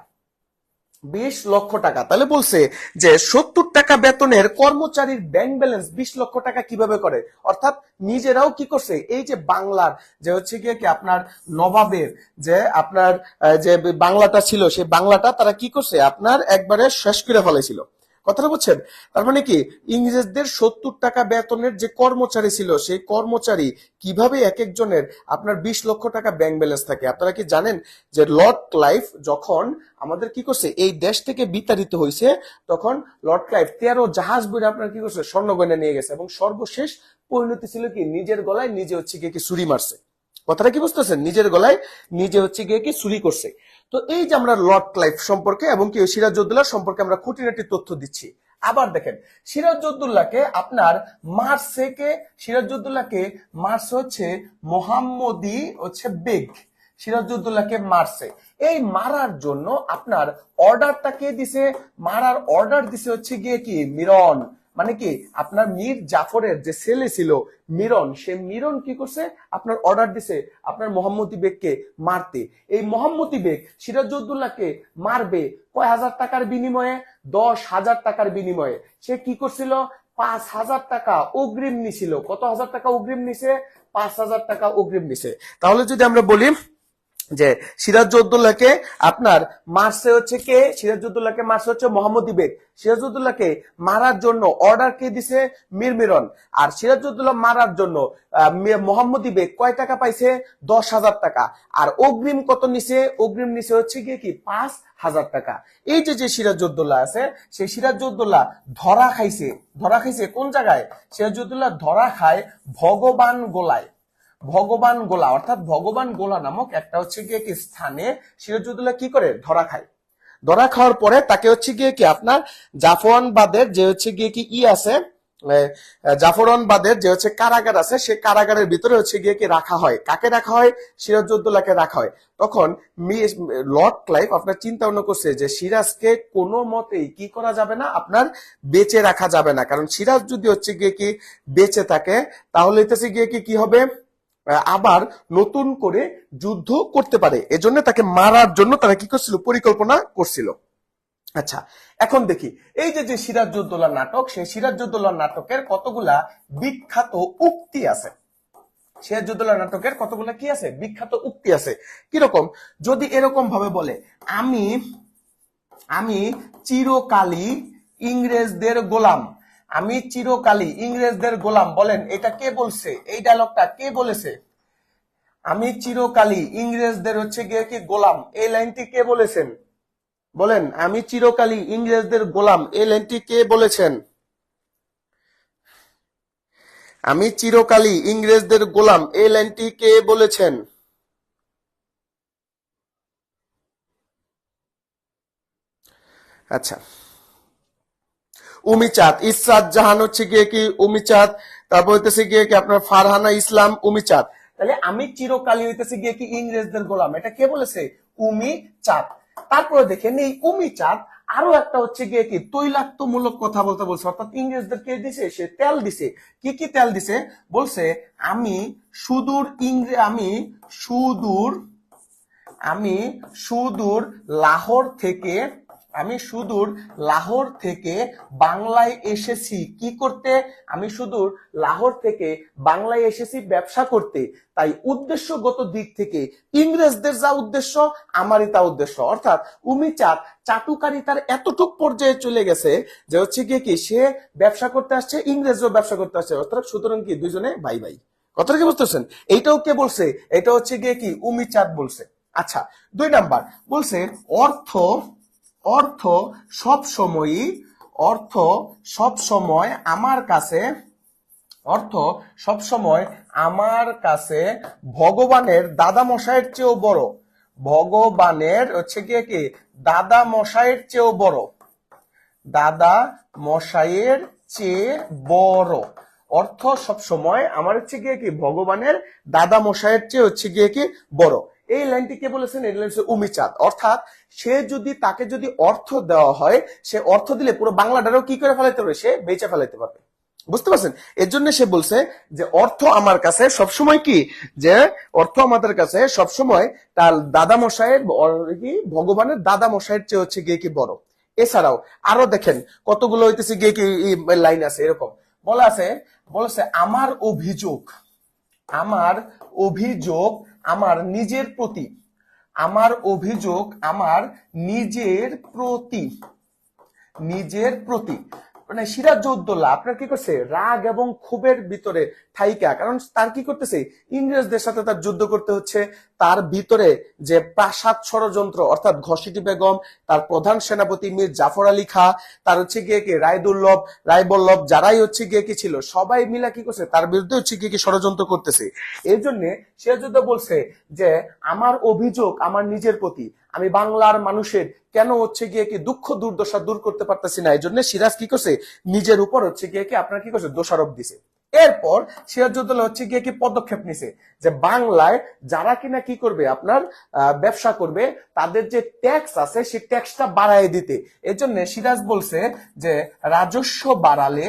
Speaker 1: 20 লক্ষ টাকা। তাহলে বলছে যে 70 টাকা বেতনের কর্মচারীর ব্যাংক ব্যালেন্স 20 লক্ষ টাকা কিভাবে করে? অর্থাৎ নিজেরাও কি করছে, এই যে বাংলার যে হচ্ছে গিয়ে কি আপনার নবাবের যে আপনার যে বাংলাটা ছিল, সেই বাংলাটা তারা কি করছে, আপনার একবারে শেষ করে ফেলেছিল। কথাটা বুঝছেন? তার মানে কি, ইংরেজদের 70 টাকা বেতনের যে কর্মচারী ছিল, সেই কর্মচারী কিভাবে এক একজনের আপনার 20 লক্ষ টাকা ব্যাংক ব্যালেন্স থাকে। আপনারা কি জানেন যে লর্ড ক্লাইভ যখন আমাদের কি করছে, এই দেশ থেকে বিতাড়িত হয়েছে, তখন লর্ড ক্লাইভ 13 জাহাজ বইরে আপনার কি করছে, স্বর্ণ গয়না নিয়ে গেছে, এবং সর্বশেষ পরিণতি ছিল কি, নিজের গলায় নিজে হচ্ছে গিয়ে কি ছুরি মারছে। কথাটা কি বুঝতেছেন? নিজের গলায় নিজে হচ্ছে গিয়ে কি চুরি করছে। তো এই যে আমরা লর্ড ক্লাইভ সম্পর্কে এবং কি সিরাজউদ্দৌলা সম্পর্কে আমরা খুঁটিনাটি তথ্য দিচ্ছি। আবার দেখেন, সিরাজউদ্দৌলাকে আপনার সিরাজউদ্দৌলাকে মারছে হচ্ছে মোহাম্মদী হচ্ছে বেগ, সিরাজউদ্দৌলাকে মারছে। এই মারার জন্য আপনার অর্ডারটা কে দিছে? মারার অর্ডার দিছে হচ্ছে গিয়ে কি মিরন, মানে কি আপনার মীর জাফরের যে ছেলে ছিল মিরন, সে মিরন কি করছে, আপনার অর্ডার দিছে আপনার মোহাম্মদী বেগকে মারতে। এই মোহাম্মদী বেগ সিরাজউদ্দৌলাকে মারবে কয় হাজার টাকার বিনিময়ে? 10,000 টাকার বিনিময়ে। সে কি করছিল, 5,000 টাকা অগ্রিম নিছিল। কত হাজার টাকা অগ্রিম নিছে? 5,000 টাকা অগ্রিম নিছে। তাহলে যদি আমরা বলি যে সিরাজউদ্দৌলাকে আপনার মারছে হচ্ছে কে, সিরাজউদ্দৌলাকে মারছে হচ্ছে মোহাম্মদী বেগ। সিরাজউদ্দৌলাকে মারার জন্য অর্ডার কে দিছে? মীর মিরন। আর সিরাজউদ্দৌলা মারার জন্য মোহাম্মদী বেগ কয় টাকা পাইছে? 10,000 টাকা। আর অগ্রিম কত নিছে? অগ্রিম নিছে হচ্ছে গিয়ে কি 5,000 টাকা। এই যে যে সিরাজউদ্দৌলা আছে, সেই সিরাজউদ্দৌলা ধরা খাইছে। ধরা খাইছে কোন জায়গায়? সিরাজউদ্দৌলা ধরা খায় ভগবান গোলায়। ভগবান গোলা, অর্থাৎ ভগবান গোলা নামক একটা হচ্ছে গিয়ে কি স্থানে সিরাজউদ্দৌলা কি করে, ধরা খায়। ধরা খাওয়ার পরে তাকে হচ্ছে গিয়ে কি আপনার জাফরানবাদের যে হচ্ছে গিয়ে কি আছে, জাফরানবাদের যে হচ্ছে কারাগার আছে, সে কারাগারের ভিতরে হচ্ছে গিয়ে কি রাখা হয়। কাকে রাখা হয়? সিরাজউদ্দৌলাকে রাখা হয়। তখন লর্ড ক্লাইভ আপনার চিন্তা ভাবনা করছে যে সিরাজকে কোনো মতেই কি করা যাবে না, আপনার বেঁচে রাখা যাবে না। কারণ সিরাজ যদি হচ্ছে গিয়ে কি বেঁচে থাকে, তাহলে হচ্ছে গিয়ে কি হবে, আবার নতুন করে যুদ্ধ করতে পারে। এজন্য তাকে মারার জন্য তারা কি করছিল, পরিকল্পনা করছিল। আচ্ছা, এখন দেখি এই যে যে সিরাজউদ্দৌলা নাটক, সেই সিরাজউদ্দৌলা নাটকের কতগুলা বিখ্যাত উক্তি আছে। সিরাজউদ্দৌলা নাটকের কতগুলা কি আছে, বিখ্যাত উক্তি আছে। কিরকম? যদি এরকম ভাবে বলে, আমি আমি চিরকালই ইংরেজদের গোলাম, আমি চিরকালই ইংরেজদের গোলাম। বলেন এটা কে বলছে? এই ডায়লগটা কে বলেছে? আমি চিরকালই ইংরেজদের হচ্ছে গিয়ে কি গোলাম, এই লাইনটি কে বলেছেন? বলেন, আমি চিরকালই ইংরেজদের গোলাম, এই লাইনটি কে বলেছেন? আমি চিরকালই ইংরেজদের গোলাম, এই লাইনটি কে বলেছেন? আচ্ছা, উমিচাঁদ, ইসরাত জাহান হচ্ছে গিয়ে কি উমিচাঁদ, তারপর হইতেছে গিয়ে কি আপনার ফারহানা ইসলাম, উমিচাঁদ। তাহলে আমি চিরকালই হইতেছে গিয়ে কি ইংরেজদের গোলাম, এটা কে বলেছে? উমিচাঁদ। তারপরে দেখেন এই উমিচাঁদ আরো একটা হচ্ছে গিয়ে কি তৈলাক্তমূলক কথা বলতে বলছে, অর্থাৎ ইংরেজদের কে দিছে, সে তেল দিছে। কি কি তেল দিছে? বলছে আমি সুদূর লাহোর থেকে আমি সুদূর লাহোর থেকে বাংলায় এসেছি কি করতে? আমি সুদূর লাহোর থেকে বাংলায় এসেছি ব্যবসা করতে। তাই উদ্দেশ্যগত দিক থেকে ইংরেজদের যা উদ্দেশ্য আমারই তা উদ্দেশ্য, অর্থাৎ উমিচাঁদ চাটুকারিতার এতটুক পর্যায়ে চলে গেছে যে হচ্ছে গিয়ে কি সে ব্যবসা করতে আসছে, ইংরেজও ব্যবসা করতে আসছে, অর্থাৎ সুতরাং কি দুইজনে ভাই ভাই। কথাটা কি বুঝতেছেন? এইটাও কে বলছে? এটা হচ্ছে গিয়ে কি উমিচাঁদ বলছে। আচ্ছা, 2 নাম্বার বলছে অর্থ অর্থ সব সময়ই অর্থ সব সময় আমার কাছে অর্থ সবসময় আমার কাছে ভগবানের দাদা মশাইয়ের চেয়েও বড়। ভগবানের হচ্ছে গিয়ে কি দাদা মশাইয়ের চেয়েও বড়, দাদা মশাইয়ের চেয়ে বড়। অর্থ সবসময় আমার হচ্ছে গিয়ে কি ভগবানের দাদা মশাইয়ের চেয়ে হচ্ছে গিয়ে কি বড়। এই লাইনটি কে বলেছেন? এই লাইন হচ্ছে উমিচাঁদ। অর্থাৎ সে যদি তাকে যদি অর্থ দেওয়া হয়, সে অর্থ দিলে পুরো বাংলাটারও কি করে ফেলাইতে পারবে? সে বেচে ফেলাইতে পারবে। বুঝতে পারছেন? এর জন্য সে বলছে যে অর্থ আমার কাছে সবসময় কি, যে অর্থ আমাদের কাছে সবসময় তার দাদা মশাইয়ের কি ভগবানের দাদা মশাইয়ের চেয়ে হচ্ছে গিয়ে কি বড়। এছাড়াও আরো দেখেন কতগুলো হইতেছে গিয়ে কি লাইন আছে, এরকম বলা আছে, বলেছে আমার অভিযোগ আমার অভিযোগ আমার নিজের প্রতি, আমার অভিযোগ আমার নিজের প্রতি, নিজের প্রতি। মানে সিরাজউদ্দৌলা আপনার কি করছে? রাগ এবং ক্ষোভের ভিতরে থাইকা, কারণ তার কি করতেছে? ইংরেজদের সাথে তার যুদ্ধ করতে হচ্ছে। তার ভিতরে যে প্রাসাদ ষড়যন্ত্র, অর্থাৎ ঘসিটি বেগম, তার প্রধান সেনাপতি মীর জাফর আলী খাঁ, তার হচ্ছে গিয়ে কি রায়দুল্লভ, রায়বল্লভ, যারাই হচ্ছে গিয়ে কি ছিল, সবাই মিলা কি করছে? তার বিরুদ্ধে হচ্ছে গিয়ে কি ষড়যন্ত্র করতেছে। এর জন্য সিরাজউদ্দৌলা বলছে যে আমার অভিযোগ আমার নিজের প্রতি, আমি বাংলার মানুষের কেন হচ্ছে গিয়ে কি দুঃখ দুর্দশা দূর করতে পারতেছি না। এই জন্য সিরাজ কি করছে? নিজের উপর হচ্ছে গিয়ে কি আপনার কি করছে? দোষারোপ দিছে। এরপর সিরাজউদ্দৌলা হচ্ছে গিয়ে কি পদক্ষেপ নিছে যে বাংলায় যারা কিনা কি করবে আপনার ব্যবসা করবে, তাদের যে ট্যাক্স আছে সেই ট্যাক্সটা বাড়ায় দিতে। এর জন্য সিরাজ বলছে যে রাজস্ব বাড়ালে,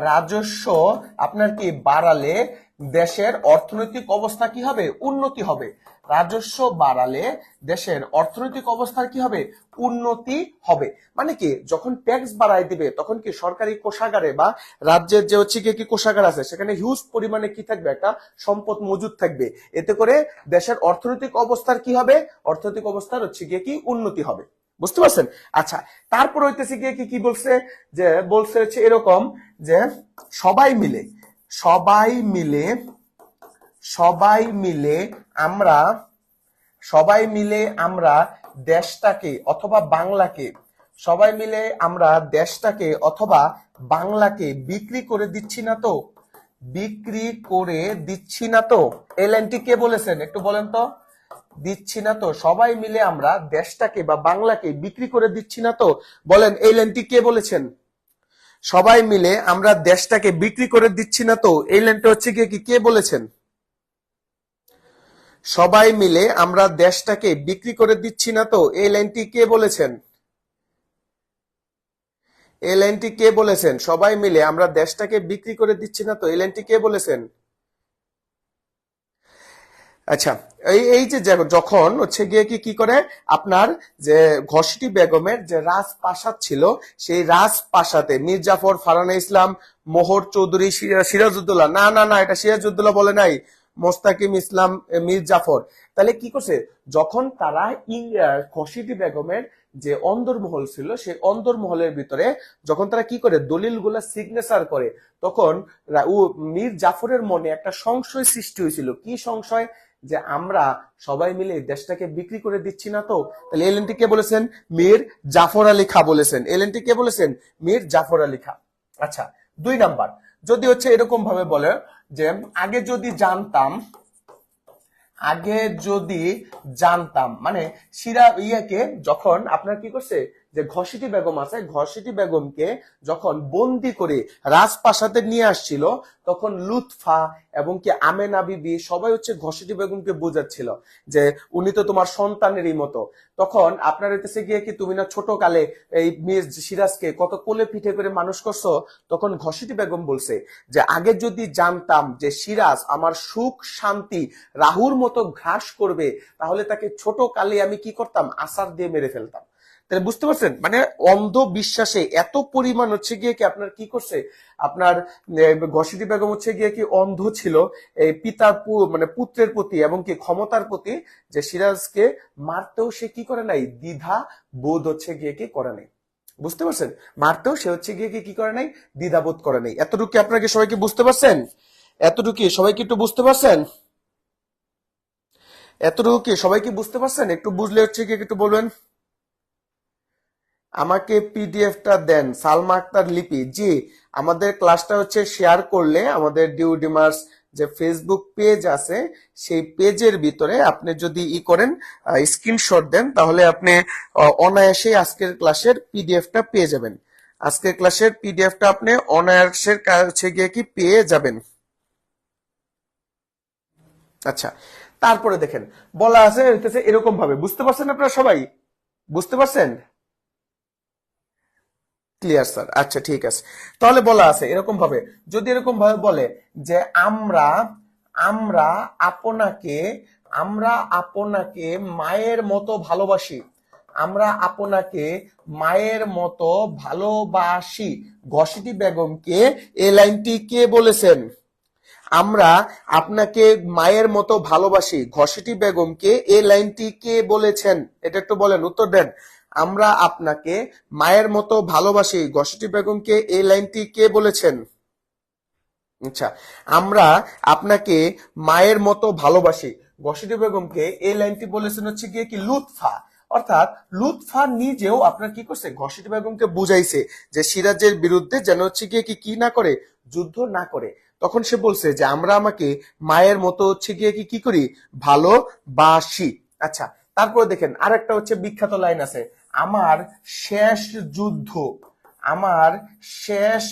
Speaker 1: রাজস্ব আপনার কি বাড়ালে দেশের অর্থনৈতিক অবস্থা কি হবে? উন্নতি হবে। রাজস্ব বাড়ালে দেশের অর্থনৈতিক অবস্থার কি হবে? উন্নতি হবে। মানে কি যখন ট্যাক্স বাড়ায় দিবে তখন কি সরকারি কোষাগারে বা রাজ্যের যে হচ্ছে কি কোষাগার আছে সেখানে হিউজ পরিমাণে কি থাকবে? একটা সম্পদ মজুদ থাকবে। এতে করে দেশের অর্থনৈতিক অবস্থার কি হবে? অর্থনৈতিক অবস্থার হচ্ছে গিয়ে কি উন্নতি হবে। বুঝতে পারছেন? আচ্ছা, তারপর হইতেছে গিয়ে কি বলছে? যে বলছে হচ্ছে এরকম যে সবাই মিলে সবাই মিলে সবাই মিলে আমরা সবাই মিলে আমরা দেশটাকে অথবা বাংলাকে, সবাই মিলে আমরা দেশটাকে অথবা বাংলাকে বিক্রি করে দিচ্ছি না তো? বিক্রি করে দিচ্ছি না তো? এই লাইনটি কে বলেছেন একটু বলেন তো? দিচ্ছি না তো, সবাই মিলে আমরা দেশটাকে বা বাংলাকে বিক্রি করে দিচ্ছি না তো? বলেন এই লাইনটি কে বলেছেন? সবাই মিলে আমরা দেশটাকে বিক্রি করে দিচ্ছি না তো, এই লাইনটা হচ্ছে গিয়ে কি কে বলেছেন? সবাই মিলে আমরা দেশটাকে বিক্রি করে দিচ্ছি না তো, এই লাইনটি কে বলেছেন? এই লাইনটি কে বলেছেন? সবাই মিলে আমরা দেশটাকে বিক্রি করে দিচ্ছি না তো, এই লাইনটি কে বলেছেন? আচ্ছা, এই এই যে যখন হচ্ছে গিয়ে কি করে আপনার যে ঘসিটি বেগমের যে রাজপ্রাসাদ ছিল, সেই রাজপ্রাসাদে মীর জাফর, ফারহানা ইসলাম, মোহর চৌধুরী, সিরাজউদ্দৌলা, না না না এটা সিরাজউদ্দৌলা বলে নাই, মোস্তাকিম ইসলাম, মীর জাফর। তাহলে কি করছে? যখন তারা ঘসিটি বেগমের যে অন্দরমহল ছিল সেই অন্দরমহলের ভিতরে যখন তারা কি করে দলিল গুলা সিগনেচার করে, তখন মীর জাফরের মনে একটা সংশয় সৃষ্টি হয়েছিল। কি সংশয়? যে আমরা সবাই মিলে দেশটাকে বিক্রি করে দিচ্ছি না তো? তাহলে এলএনটি কে বলেছেন? মীর জাফর আলী খাঁ বলেছেন। এলএনটি কে বলেছেন? মীর জাফর আলী খাঁ। আচ্ছা, 2 নাম্বার যদি হচ্ছে এরকম ভাবে বলে যে আগে যদি জানতাম, আগে যদি জানতাম, মানে ইয়াকে যখন আপনার কি করছে যে ঘসিটি বেগম আছে, ঘসিটি বেগমকে যখন বন্দি করে রাজপ্রাসাদে নিয়ে আসছিল, তখন লুৎফা এবং কি আমেনা বিবি সবাই হচ্ছে ঘসিটি বেগমকে বোঝাচ্ছিল যে উনি তো তোমার সন্তানেরই মতো। তখন আপনার হইতেছে গিয়ে কি তুমি না ছোট কালে এই মীর সিরাজকে কত কোলে পিঠে করে মানুষ করছো, তখন ঘসিটি বেগম বলছে যে আগে যদি জানতাম যে সিরাজ আমার সুখ শান্তি রাহুর মতো ঘ্রাস করবে, তাহলে তাকে ছোট কালে আমি কি করতাম? আসার দিয়ে মেরে ফেলতাম। তাহলে বুঝতে পারছেন, মানে অন্ধ বিশ্বাসে এত পরিমাণ হচ্ছে গিয়ে কি আপনার কি করছে, আপনার ঘসিটি বেগম হচ্ছে গিয়ে কি অন্ধ ছিল এই পিতার মানে পুত্রের প্রতি এবং কি ক্ষমতার প্রতি, যে সিরাজকে মারতেও সে কি করে নাই, দ্বিধা বোধ হচ্ছে গিয়ে কি করে নাই। বুঝতে পারছেন, মারতেও সে হচ্ছে গিয়ে কি করে নাই, দ্বিধাবোধ করে নাই। এতটুকু কি আপনাকে সবাইকে বুঝতে পারছেন? এতটুকু সবাই কি একটু বুঝতে পারছেন? এতটুকু কি সবাই কি বুঝতে পারছেন? একটু বুঝলে হচ্ছে কি একটু বলবেন। আমাকে পিডিএফটা দেন, সালমা আক্তার লিপি। জি, আমাদের ক্লাসটা হচ্ছে শেয়ার করলে আমাদের ডিউডিমার্স যে ফেসবুক পেজ আছে সেই পেজের ভিতরে আপনি যদি করেন, স্ক্রিনশট দেন, তাহলে আপনি অনায়াসে আজকের ক্লাসের পিডিএফটা পেয়ে যাবেন। আজকের ক্লাসের পিডিএফটা আপনি অনায়াসের কাছে গিয়ে কি পেয়ে যাবেন। আচ্ছা, তারপরে দেখেন বলা আছে এরকম ভাবে, বুঝতে পারছেন আপনারা সবাই? বুঝতে পারছেন? ক্লিয়ার স্যার, আচ্ছা ঠিক আছে। তাহলে বলা আছে এরকম ভাবে, যদি এরকম ভাবে বলে যে আমরা আমরা আপনাকে আমরা আপনাকে মায়ের মতো ভালোবাসি, আমরা আপনাকে মায়ের মতো ভালোবাসি, ঘসিটি বেগমকে এই লাইনটি কে বলেছেন? আমরা আপনাকে মায়ের মতো ভালোবাসি, ঘসিটি বেগমকে এই লাইনটি কে বলেছেন? এটা একটু বলেন, উত্তর দেন। আমরা আপনাকে মায়ের মতো ভালোবাসি, ঘসিটি বেগমকে এই লাইনটি কে বলেছেন? আচ্ছা, আমরা আপনাকে মায়ের মতো ভালোবাসি, ঘসিটি বেগমকে এই লাইনটি বলেছেন হচ্ছে গিয়ে কি লুৎফা। অর্থাৎ লুৎফা নিজেও আপনার কি করছে, ঘসিটি বেগমকে বুঝাইছে যে সিরাজের বিরুদ্ধে যেন হচ্ছে গিয়ে কি না করে, যুদ্ধ না করে। তখন সে বলছে যে আমরা আমাকে মায়ের মতো হচ্ছে গিয়ে কি করি, ভালোবাসি। আচ্ছা, তারপরে দেখেন আরেকটা হচ্ছে বিখ্যাত লাইন আছে, আমার শেষ যুদ্ধ, আমার শেষ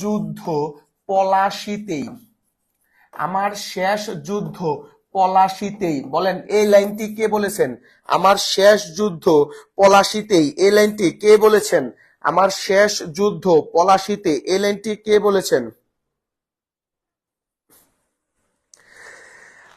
Speaker 1: যুদ্ধ পলাশিতেই, আমার শেষ যুদ্ধ পলাশিতেই। বলেন এই লাইনটি কে বলেছেন? আমার শেষ যুদ্ধ পলাশিতেই, এই লাইনটি কে বলেছেন? আমার শেষ যুদ্ধ পলাশিতে, এই লাইনটি কে বলেছেন?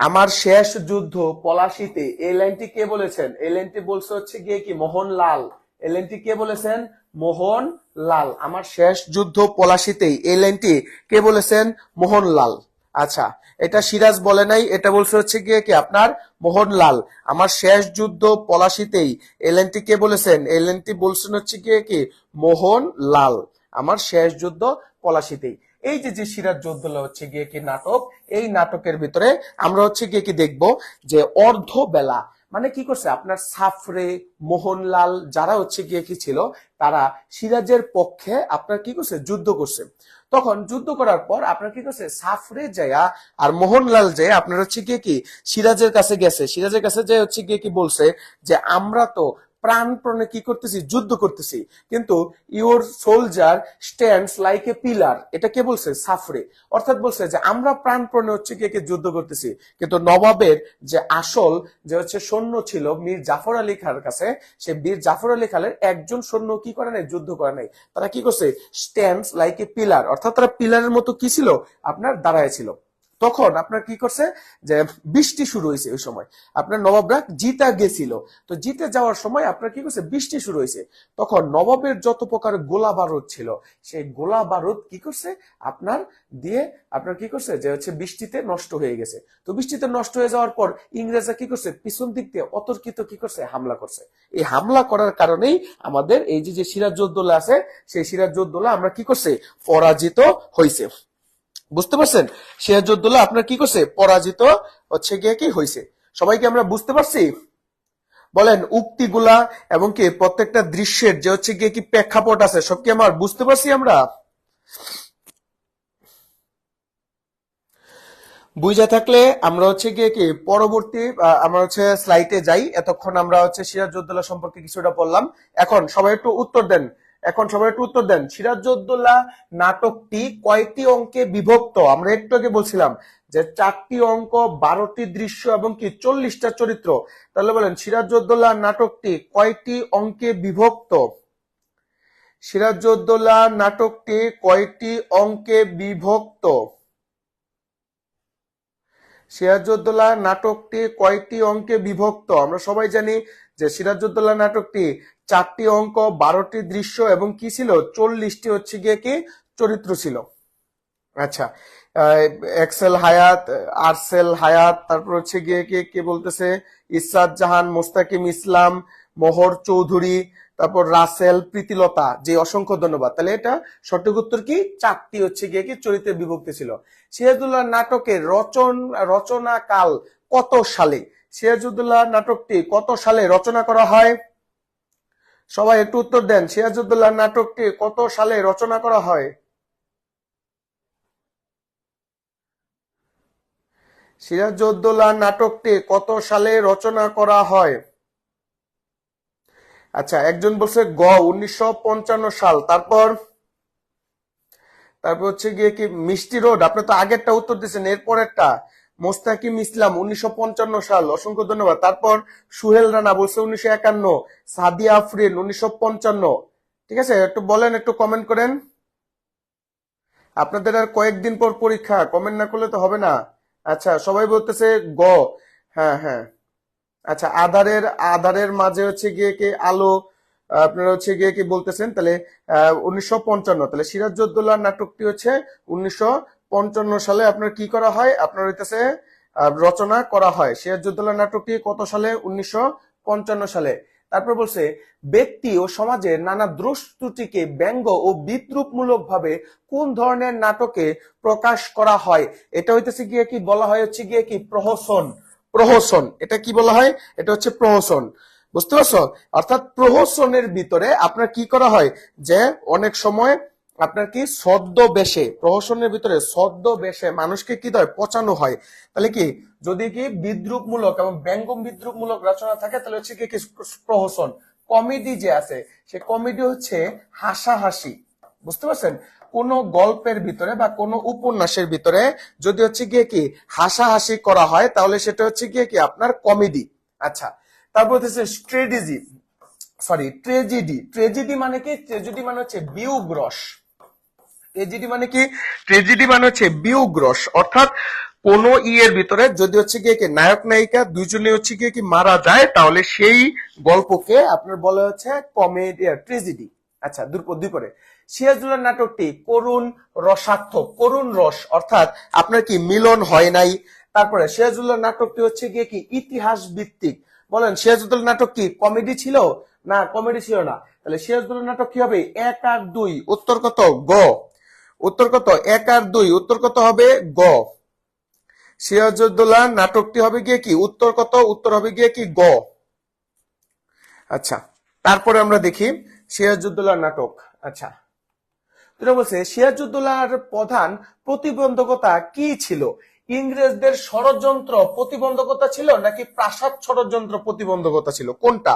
Speaker 1: আমার শেষ যুদ্ধ পলাশিতে, এই লাইনটি কে বলেছেন? এই লাইনটি বলছে হচ্ছে গিয়ে কি মোহনলাল। এই লাইনটি কে বলেছেন? মোহনলাল। আমার শেষ যুদ্ধ পলাশিতেই, এই লাইনটি কে বলেছেন? মোহনলাল। আচ্ছা, এটা সিরাজ বলে নাই, এটা বলছে হচ্ছে গিয়ে কি আপনার মোহনলাল। আমার শেষ যুদ্ধ পলাশিতেই, এই লাইনটি কে বলেছেন? এই লাইনটি বলছেন হচ্ছে গিয়ে কি মোহনলাল। আমার শেষ যুদ্ধ পলাশিতেই। এই যে সিরাজউদ্দৌলা হচ্ছে গিয়ে কি নাটক, এই নাটকের ভিতরে আমরা হচ্ছে গিয়ে কি দেখবো যে অর্ধবেলা মানে কি করছে আপনার সাফরে, মোহনলাল যারা হচ্ছে গিয়ে কি ছিল, তারা সিরাজের পক্ষে আপনার কি করছে, যুদ্ধ করছে। তখন যুদ্ধ করার পর আপনার কি করছে, সাফরে যায়া আর মোহনলাল যে আপনার হচ্ছে গিয়ে কি সিরাজের কাছে গেছে, সিরাজের কাছে যে হচ্ছে গিয়ে কি বলছে যে আমরা তো প্রাণপণে কি করতেছি, যুদ্ধ করতেছি, কিন্তু your soldier stands like a pillar, এটা কে বলছে, সাফরে। অর্থাৎ বলছে যে আমরা প্রাণপণে হচ্ছে গিয়ে যুদ্ধ করতেছি, কিন্তু নবাবের যে আসল যে হচ্ছে সৈন্য ছিল মীর জাফর আলী খানের কাছে, সে বীর জাফর আলী খানের একজন সৈন্য কি করে নাই, যুদ্ধ করে নাই। তারা কি করছে, স্ট্যান্ডস লাইক এ পিলার, অর্থাৎ তারা পিলারের মতো কি ছিল, আপনার দাঁড়ায় ছিল। তখন আপনার কি করছে, যে বৃষ্টি শুরু হয়েছে ওই সময়, আপনার নবাবরা জিতা গেছিল, তো জিতে যাওয়ার সময় আপনার কি করছে, বৃষ্টি শুরু হয়েছে। তখন নবাবের যত প্রকার গোলা বারুদ ছিল, সেই গোলা বারুদ কি করছে আপনার দিয়ে আপনার কি করছে, যে হচ্ছে বৃষ্টিতে নষ্ট হয়ে গেছে। তো বৃষ্টিতে নষ্ট হয়ে যাওয়ার পর ইংরেজরা কি করছে, পিছন দিক দিয়ে অতর্কিত কি করছে, হামলা করছে। এই হামলা করার কারণেই আমাদের এই যে সিরাজউদ্দৌলা আছে, সেই সিরাজউদ্দৌলা আমরা কি করছে, পরাজিত হয়েছে। বুঝতে পারছেন, সিরাজউদ্দৌলা আপনার কি করছে, পরাজিত হচ্ছে গিয়ে কি হয়েছে। সবাইকে আমরা বুঝতে পারছি? বলেন উক্তিগুলা এবং কি প্রত্যেকটা দৃশ্যের যে হচ্ছে গিয়ে কি প্রেক্ষাপট আছে, সব কি আমার বুঝতে পারছি আমরা? বুঝা থাকলে আমরা হচ্ছে গিয়ে কি পরবর্তী আমরা হচ্ছে স্লাইডে যাই। এতক্ষণ আমরা হচ্ছে সিরাজউদ্দৌলা সম্পর্কে কিছুটা বললাম। এখন সবাই একটু উত্তর দেন, এখন সবাই একটু উত্তর দেন, সিরাজউদ্দৌলা নাটকটি কয়টি অঙ্কে বিভক্ত? আমরা একটু আগে বলছিলাম যে 4টি অঙ্ক, 12টি দৃশ্য এবং কি 40টা চরিত্র। তাহলে বলেন সিরাজউদ্দৌলা নাটকটি কয়টি অঙ্কে বিভক্ত? সিরাজউদ্দৌলা নাটকটি কয়টি অঙ্কে বিভক্ত? সিরাজউদ্দৌলা নাটকটি কয়টি অঙ্কে বিভক্ত? আমরা সবাই জানি যে সিরাজউদ্দৌলা নাটকটি 4টি অঙ্ক, 12টি দৃশ্য এবং কি ছিল, 40টি হচ্ছে গিয়ে কি চরিত্র ছিল। আচ্ছা, এক্সেল হায়াত, আরসেল হায়াত, তারপর হচ্ছে গিয়ে কে বলতেছে, ইসরাত জাহান, মোস্তাকিম ইসলাম, মোহর চৌধুরী, তারপর রাসেল, প্রীতিলতা, যে অসংখ্য ধন্যবাদ। তাহলে এটা সঠিক উত্তর কি, 4টি হচ্ছে গিয়ে কি চরিত্রে বিভক্তি ছিল। সিরাজউদ্দৌলা নাটকের রচনা কাল কত সালে? সিরাজউদ্দৌলা নাটকটি কত সালে রচনা করা হয়? সবাই একটু উত্তর দেন, সিরাজউদ্দৌলা নাটকটি কত সালে রচনা করা হয়? সিরাজউদ্দৌলা নাটকটি কত সালে রচনা করা হয়? আচ্ছা, একজন বলছে গ 1955 সাল। তারপর হচ্ছে গিয়ে কি মিষ্টি রোড, আপনি তো আগেরটা উত্তর দিচ্ছেন, এরপরেরটা মোস্তাকিম ইসলাম 1955 সাল, অসংখ্য ধন্যবাদ। তারপর সুহেল রানা বলছে 1951, সাদিয়া আফরিন 1955। ঠিক আছে, একটু বলেন, একটু কমেন্ট করেন। আপনাদের আর কয়েকদিন পর পরীক্ষা, কমেন্ট না করলে তো হবে না। আচ্ছা, সবাই বলতেছে গ। হ্যাঁ হ্যাঁ। আচ্ছা, আধারের মাঝে হচ্ছে গিয়ে কি আলো, আপনারা হচ্ছে গিয়ে কি বলতেছেন, তাহলে 1955। তাহলে সিরাজউদ্দৌলা নাটকটি হচ্ছে 1955 সালে আপনার কি করা হয়, আপনার হইতেছে রচনা করা হয়। সিরাজউদ্দৌলা নাটকটি কত সালে? 1955 সালে। তারপর বলছে ব্যক্তি ও সমাজের নানা দোষ ত্রুটিকে ব্যঙ্গ ও বিদ্রুপমূলক ভাবে কোন ধরনের নাটকে প্রকাশ করা হয়? এটা হইতেছে গিয়ে কি বলা হয়, হচ্ছে গিয়ে কি প্রহসন। এটা কি বলা হয়? এটা হচ্ছে প্রহসন। বুঝতে পারছো? অর্থাৎ প্রহসনের ভিতরে আপনার কি করা হয়, যে অনেক সময় আপনার কি ছদ্মবেশে, প্রহসনের ভিতরে ছদ্মবেশে মানুষকে কি হয়, পচানো হয়। তাহলে কি, যদি কি বিদ্রুপমূলক এবং ব্যঙ্গম বিদ্রুপমূলক রচনা থাকে, তাহলে হচ্ছে কি প্রহসন। কমেডি যে আছে, সে কমেডি হচ্ছে হাসাহাসি। বুঝতে পারছেন? কোন গল্পের ভিতরে বা কোন উপন্যাসের ভিতরে যদি হচ্ছে গিয়ে কি হাসাহাসি করা হয়, তাহলে সেটা হচ্ছে গিয়ে কি আপনার কমেডি। আচ্ছা, তারপর হচ্ছে ট্রেজেডি। ট্রেজেডি মানে কি? ট্রেজেডি মানে হচ্ছে বিয়োগ রস। ট্রেজেডি মানে কি? ট্রেজেডি মানে হচ্ছে বিয়োগ রস। অর্থাৎ কোন ইয়ের ভিতরে যদি হচ্ছে গিয়ে কি নায়ক নায়িকা দুইজনে হচ্ছে গিয়ে কি মারা যায়, তাহলে সেই গল্পকে আপনার বলা হচ্ছে কমেডি, ট্রেজেডি। আচ্ছা, দুই পরে সিরাজউদ্দৌলা নাটকটি করুণ রসাত্মক, করুণ রস, অর্থাৎ আপনার কি মিলন হয় নাই। তারপরে সিরাজউদ্দৌলা নাটকটি হচ্ছে গিয়ে কি ইতিহাস ভিত্তিক। বলেন, সিরাজউদ্দৌলা নাটক কি কমেডি ছিল? না, কমেডি ছিল না। তাহলে সিরাজউদ্দৌলা নাটক কি হবে? 1 আর 2, উত্তর কত? গ। উত্তর কত? 1 আর 2, উত্তর কত হবে? গ। সিরাজউদ্দৌলা নাটকটি হবে গিয়ে কি উত্তর কত? উত্তর হবে গিয়ে কি গ। আচ্ছা, তারপরে আমরা দেখি সিরাজউদ্দৌলা নাটক। আচ্ছা, এটা বলছে সিরাজউদ্দৌলার প্রধান প্রতিবন্ধকতা কি ছিল? ইংরেজদের ষড়যন্ত্র প্রতিবন্ধকতা ছিল, নাকি প্রাসাদ ষড়যন্ত্র প্রতিবন্ধকতা ছিল? কোনটা?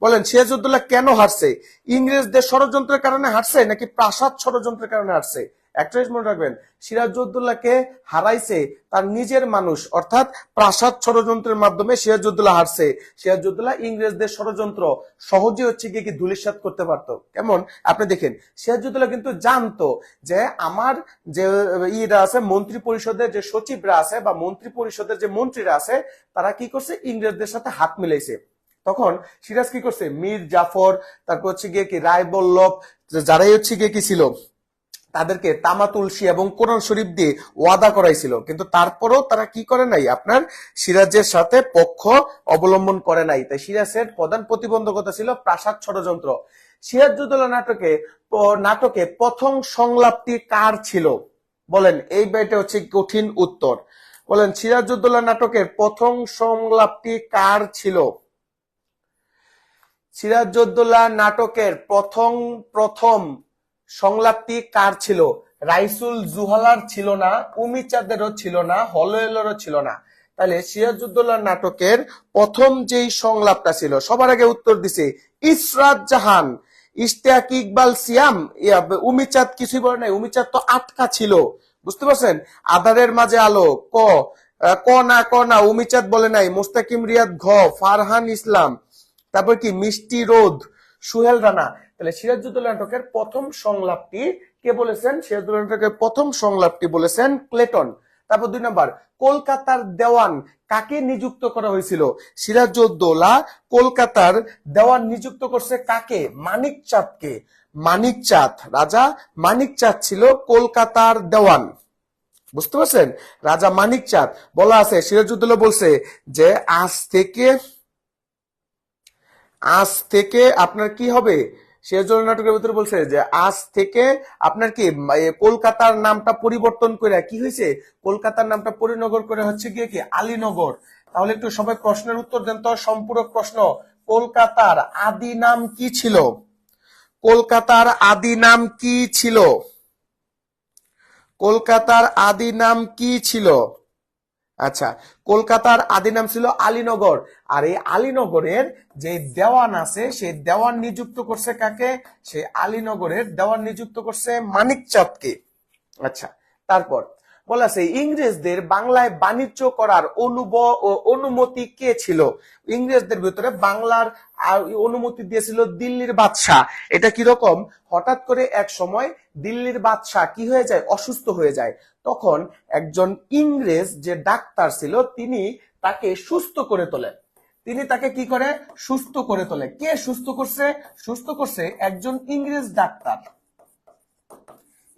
Speaker 1: বলেন, সিরাজউদ্দৌলা কেন হারছে? ইংরেজদের ষড়যন্ত্রের কারণে হারছে, নাকি প্রাসাদ ষড়যন্ত্রের কারণে হারছে? একটা জিনিস মনে রাখবেন, সিরাজউদ্দৌলাকে হারাইছে তার নিজের মানুষ, অর্থাৎ প্রাসাদ ষড়যন্ত্রের মাধ্যমে সিরাজউদ্দৌলা হারছে। সিরাজউদ্দৌলা ইংরেজদের ষড়যন্ত্র সহজে হচ্ছে গিয়ে কি ধূলিসাৎ করতে পারতো। কেমন? আপনি দেখেন, সিরাজউদ্দৌলা কিন্তু জানতো যে আমার যে ইরা আছে, মন্ত্রী পরিষদের যে সচিবরা আছে বা মন্ত্রী পরিষদের যে মন্ত্রীরা আছে, তারা কি করছে, ইংরেজদের সাথে হাত মিলাইছে। তখন সিরাজ কি করছে, মীর জাফর, তারপর হচ্ছে গিয়ে কি রায়বল্লভ, যারাই হচ্ছে গিয়ে কি ছিল, তাদেরকে তামা তুলসী এবং কোরআন শরীফ দিয়ে ওয়াদা করাইছিল, কিন্তু তারপরও তারা কি করে নাই, আপনার সিরাজের সাথে পক্ষ অবলম্বন করে নাই। তাই সিরাজের প্রধান প্রতিবন্ধকতা ছিল প্রাসাদ ষড়যন্ত্র। সিরাজউদ্দৌলা নাটকে প্রথম সংলাপটি কার ছিল? বলেন, এই বেটা হচ্ছে কঠিন উত্তর। বলেন, সিরাজউদ্দৌলা নাটকের প্রথম সংলাপটি কার ছিল? সিরাজউদ্দৌলা নাটকের প্রথম সংলাপটি কার ছিল? রাইসুল জুহালার ছিল না, উমিচাঁদেরও ছিল না, হলওয়েলেরও ছিল না। তাহলে সিরাজউদ্দৌলা নাটকের প্রথম যেই সংলাপটা ছিল, সবার আগে উত্তর দিছে ইসরাত জাহান, ইশতিয়াক ইকবাল সিয়াম, উমিচাঁদ কিছুই বলে নাই, উমিচাঁদ তো আটকা ছিল। বুঝতে পারছেন? আধারের মাঝে আলো, ক। ক না, উমিচাঁদ বলে নাই। মোস্তাকিম রিয়াদ, ঘ। ফারহান ইসলাম, তারপর কি মিষ্টি রোদ, সুহেল রানা। তাহলে সিরাজউদ্দৌলা নাটকের প্রথম সংলাপটি কে বলেছেন? সিরাজউদ্দৌলা নাটকের প্রথম সংলাপটি বলেছেন ক্লেটন। তারপর 2 নাম্বার, কলকাতার দেওয়ান কাকে নিযুক্ত করা হয়েছিল? সিরাজউদ্দৌলা কলকাতার দেওয়ান নিযুক্ত করছে কাকে? মানিক চাঁদকে। মানিক চাঁদ, রাজা মানিক চাঁদ ছিল কলকাতার দেওয়ান। বুঝতে পারছেন? রাজা মানিক চাঁদ বলা আছে, সিরাজউদ্দৌলা বলছে যে আজ থেকে আপনার কি হবে? সিরাজউদ্দৌলা নাটকের ভিতরে বলছে যে আজ থেকে আপনার কি কলকাতার নামটা পরিবর্তন করে কি হয়েছে? কলকাতার নামটা পরিনগর করে হচ্ছে গিয়ে কি আলীনগর। তাহলে একটু সবাই প্রশ্নের উত্তর দেন তো, সম্পূরক প্রশ্ন। কলকাতার আদি নাম কি ছিল? কলকাতার আদি নাম কি ছিল? কলকাতার আদি নাম কি ছিল? আচ্ছা, কলকাতার আদি নাম ছিল আলীনগর। আর এই আলীনগরের যে দেওয়ান আছে, সেই দেওয়ান নিযুক্ত করছে কাকে? সেই আলীনগরের দেওয়ান নিযুক্ত করছে মানিক চাঁদকে। আচ্ছা, তারপর বলা আছে ইংরেজদের বাংলায় বাণিজ্য করার অনুমতি কে ছিল? ইংরেজদের ভিতরে বাংলার অনুমতি দিয়েছিল দিল্লির বাদশাহ। এটা কিরকম? হঠাৎ করে এক সময় দিল্লির বাদশাহ কি হয়ে যায়? অসুস্থ হয়ে যায়। তখন একজন ইংরেজ যে ডাক্তার ছিল, তিনি তাকে সুস্থ করে তোলেন। তিনি তাকে কি করে? সুস্থ করে তোলে। কে সুস্থ করছে? সুস্থ করছে একজন ইংরেজ ডাক্তার।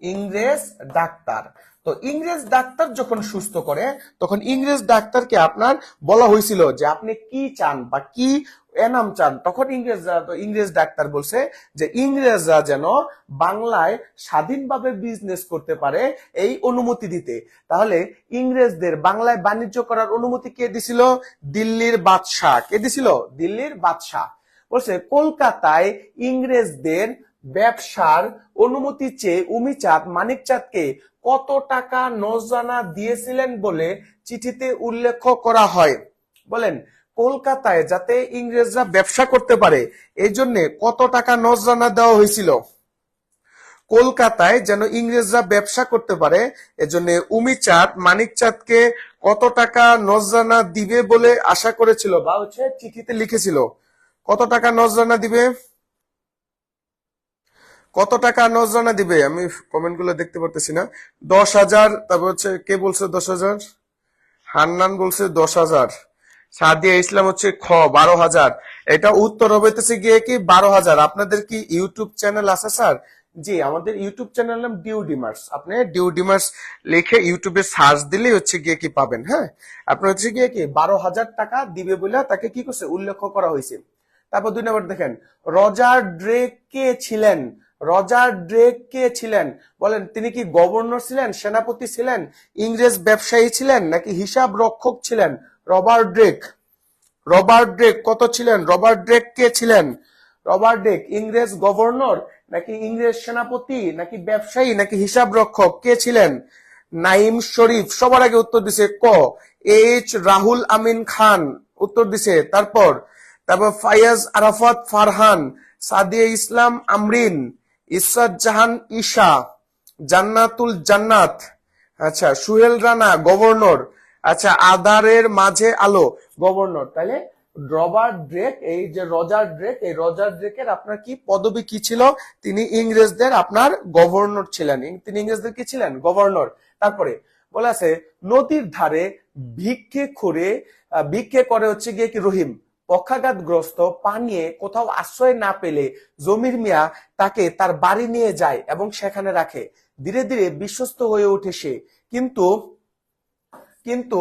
Speaker 1: ইংরেজ ডাক্তার। তো ইংরেজ ডাক্তার যখন সুস্থ করে, তখন ইংরেজ ডাক্তারকে আপনার বলা হয়েছিল যে আপনি কি চান বা কি এনাম চান। তখন ইংরেজ ডাক্তার বলছে যে ইংরেজরা যেন বাংলায় স্বাধীনভাবে বিজনেস করতে পারে এই অনুমতি দিতে। তাহলে ইংরেজদের বাংলায় বাণিজ্য করার অনুমতি কে দিছিল? দিল্লির বাদশাহ। কে দিছিল? দিল্লির বাদশাহ। বলছে কলকাতায় ইংরেজদের ব্যবসার অনুমতি চেয়ে উমিচাঁদ মানিক চাঁদকে কত টাকা নজরানা দিয়েছিলেন বলে চিঠিতে উল্লেখ করা হয়? বলেন, কলকাতায় যাতে ইংরেজরা ব্যবসা করতে পারে এই জন্য কত টাকা নজরানা দেওয়া হয়েছিল? কলকাতায় যেন ইংরেজরা ব্যবসা করতে পারে এজন্য উমিচাঁদ মানিক চাঁদকে কত টাকা নজরানা দিবে বলে আশা করেছিল বা হচ্ছে চিঠিতে লিখেছিল? কত টাকা নজরানা দিবে? কত টাকা নজরানা দিবে? আমি কমেন্ট গুলো দেখতে পারতেছি না। 10,000। তারপর হচ্ছে কে বলছে 10,000? হান্নান বলছে 10,000। সাদিয়া ইসলাম হচ্ছে 12,000। এটা উত্তর হবে গিয়ে কি 12,000। আপনাদের কি ইউটিউব চ্যানেল আছে স্যার? জি, আমাদের ইউটিউব চ্যানেল নাম ডিউডিমার্স। আপনি ডিউডিমার্স লিখে ইউটিউবে সার্চ দিলে হচ্ছে গিয়ে কি পাবেন। হ্যাঁ, আপনার হচ্ছে গিয়ে কি 12,000 টাকা দিবে বলে তাকে কি করছে? উল্লেখ করা হয়েছে। তারপর 2 নম্বর দেখেন, রজার ড্রেক কে ছিলেন? রজার ড্রেক কে ছিলেন? বলেন, তিনি কি গভর্নর ছিলেন, সেনাপতি ছিলেন, ইংরেজ ব্যবসায়ী ছিলেন, নাকি হিসাব রক্ষক ছিলেন? Robert Drake. রবার্ট ড্রেক কত ছিলেন? রবার্ট ড্রেক কে ছিলেন? রবার্ট ড্রেক ইংরেজ গভর্নর, নাকি ইংরেজ সেনাপতি, নাকি ব্যবসায়ী, নাকি হিসাব রক্ষক? কে ছিলেন? নাইম শরীফ সবার আগে উত্তর দিছে ক। এইচ রাহুল আমিন খান উত্তর দিছে। তারপর ফায়াজ আরাফাত ফারহান, সাদিয়া ইসলাম আমরিন, ইসরাত জাহান ঈশা, জান্নাতুল জান্নাত, আচ্ছা সুহেল রানা গভর্নর, আচ্ছা আধারের মাঝে আলো গভর্নর। তাহলে রবার্ট ড্রেক, এই যে রজার ড্রেক, এই রজার ড্রেকের আপনার কি পদবি কি ছিল? তিনি ইংরেজদের আপনার গভর্নর ছিলেন। তিনি ইংরেজদের কি ছিলেন? গভর্নর। তারপরে বলা আছে নদীর ধারে ভিক্ষে করে হচ্ছে গিয়ে কি রহিম। পক্ষাঘাতগ্রস্ত পানিয়ে কোথাও আশ্রয় না পেলে জমির মিয়া তাকে তার বাড়ি নিয়ে যায় এবং সেখানে রাখে। ধীরে ধীরে বিশ্বস্ত হয়ে ওঠে সে। কিন্তু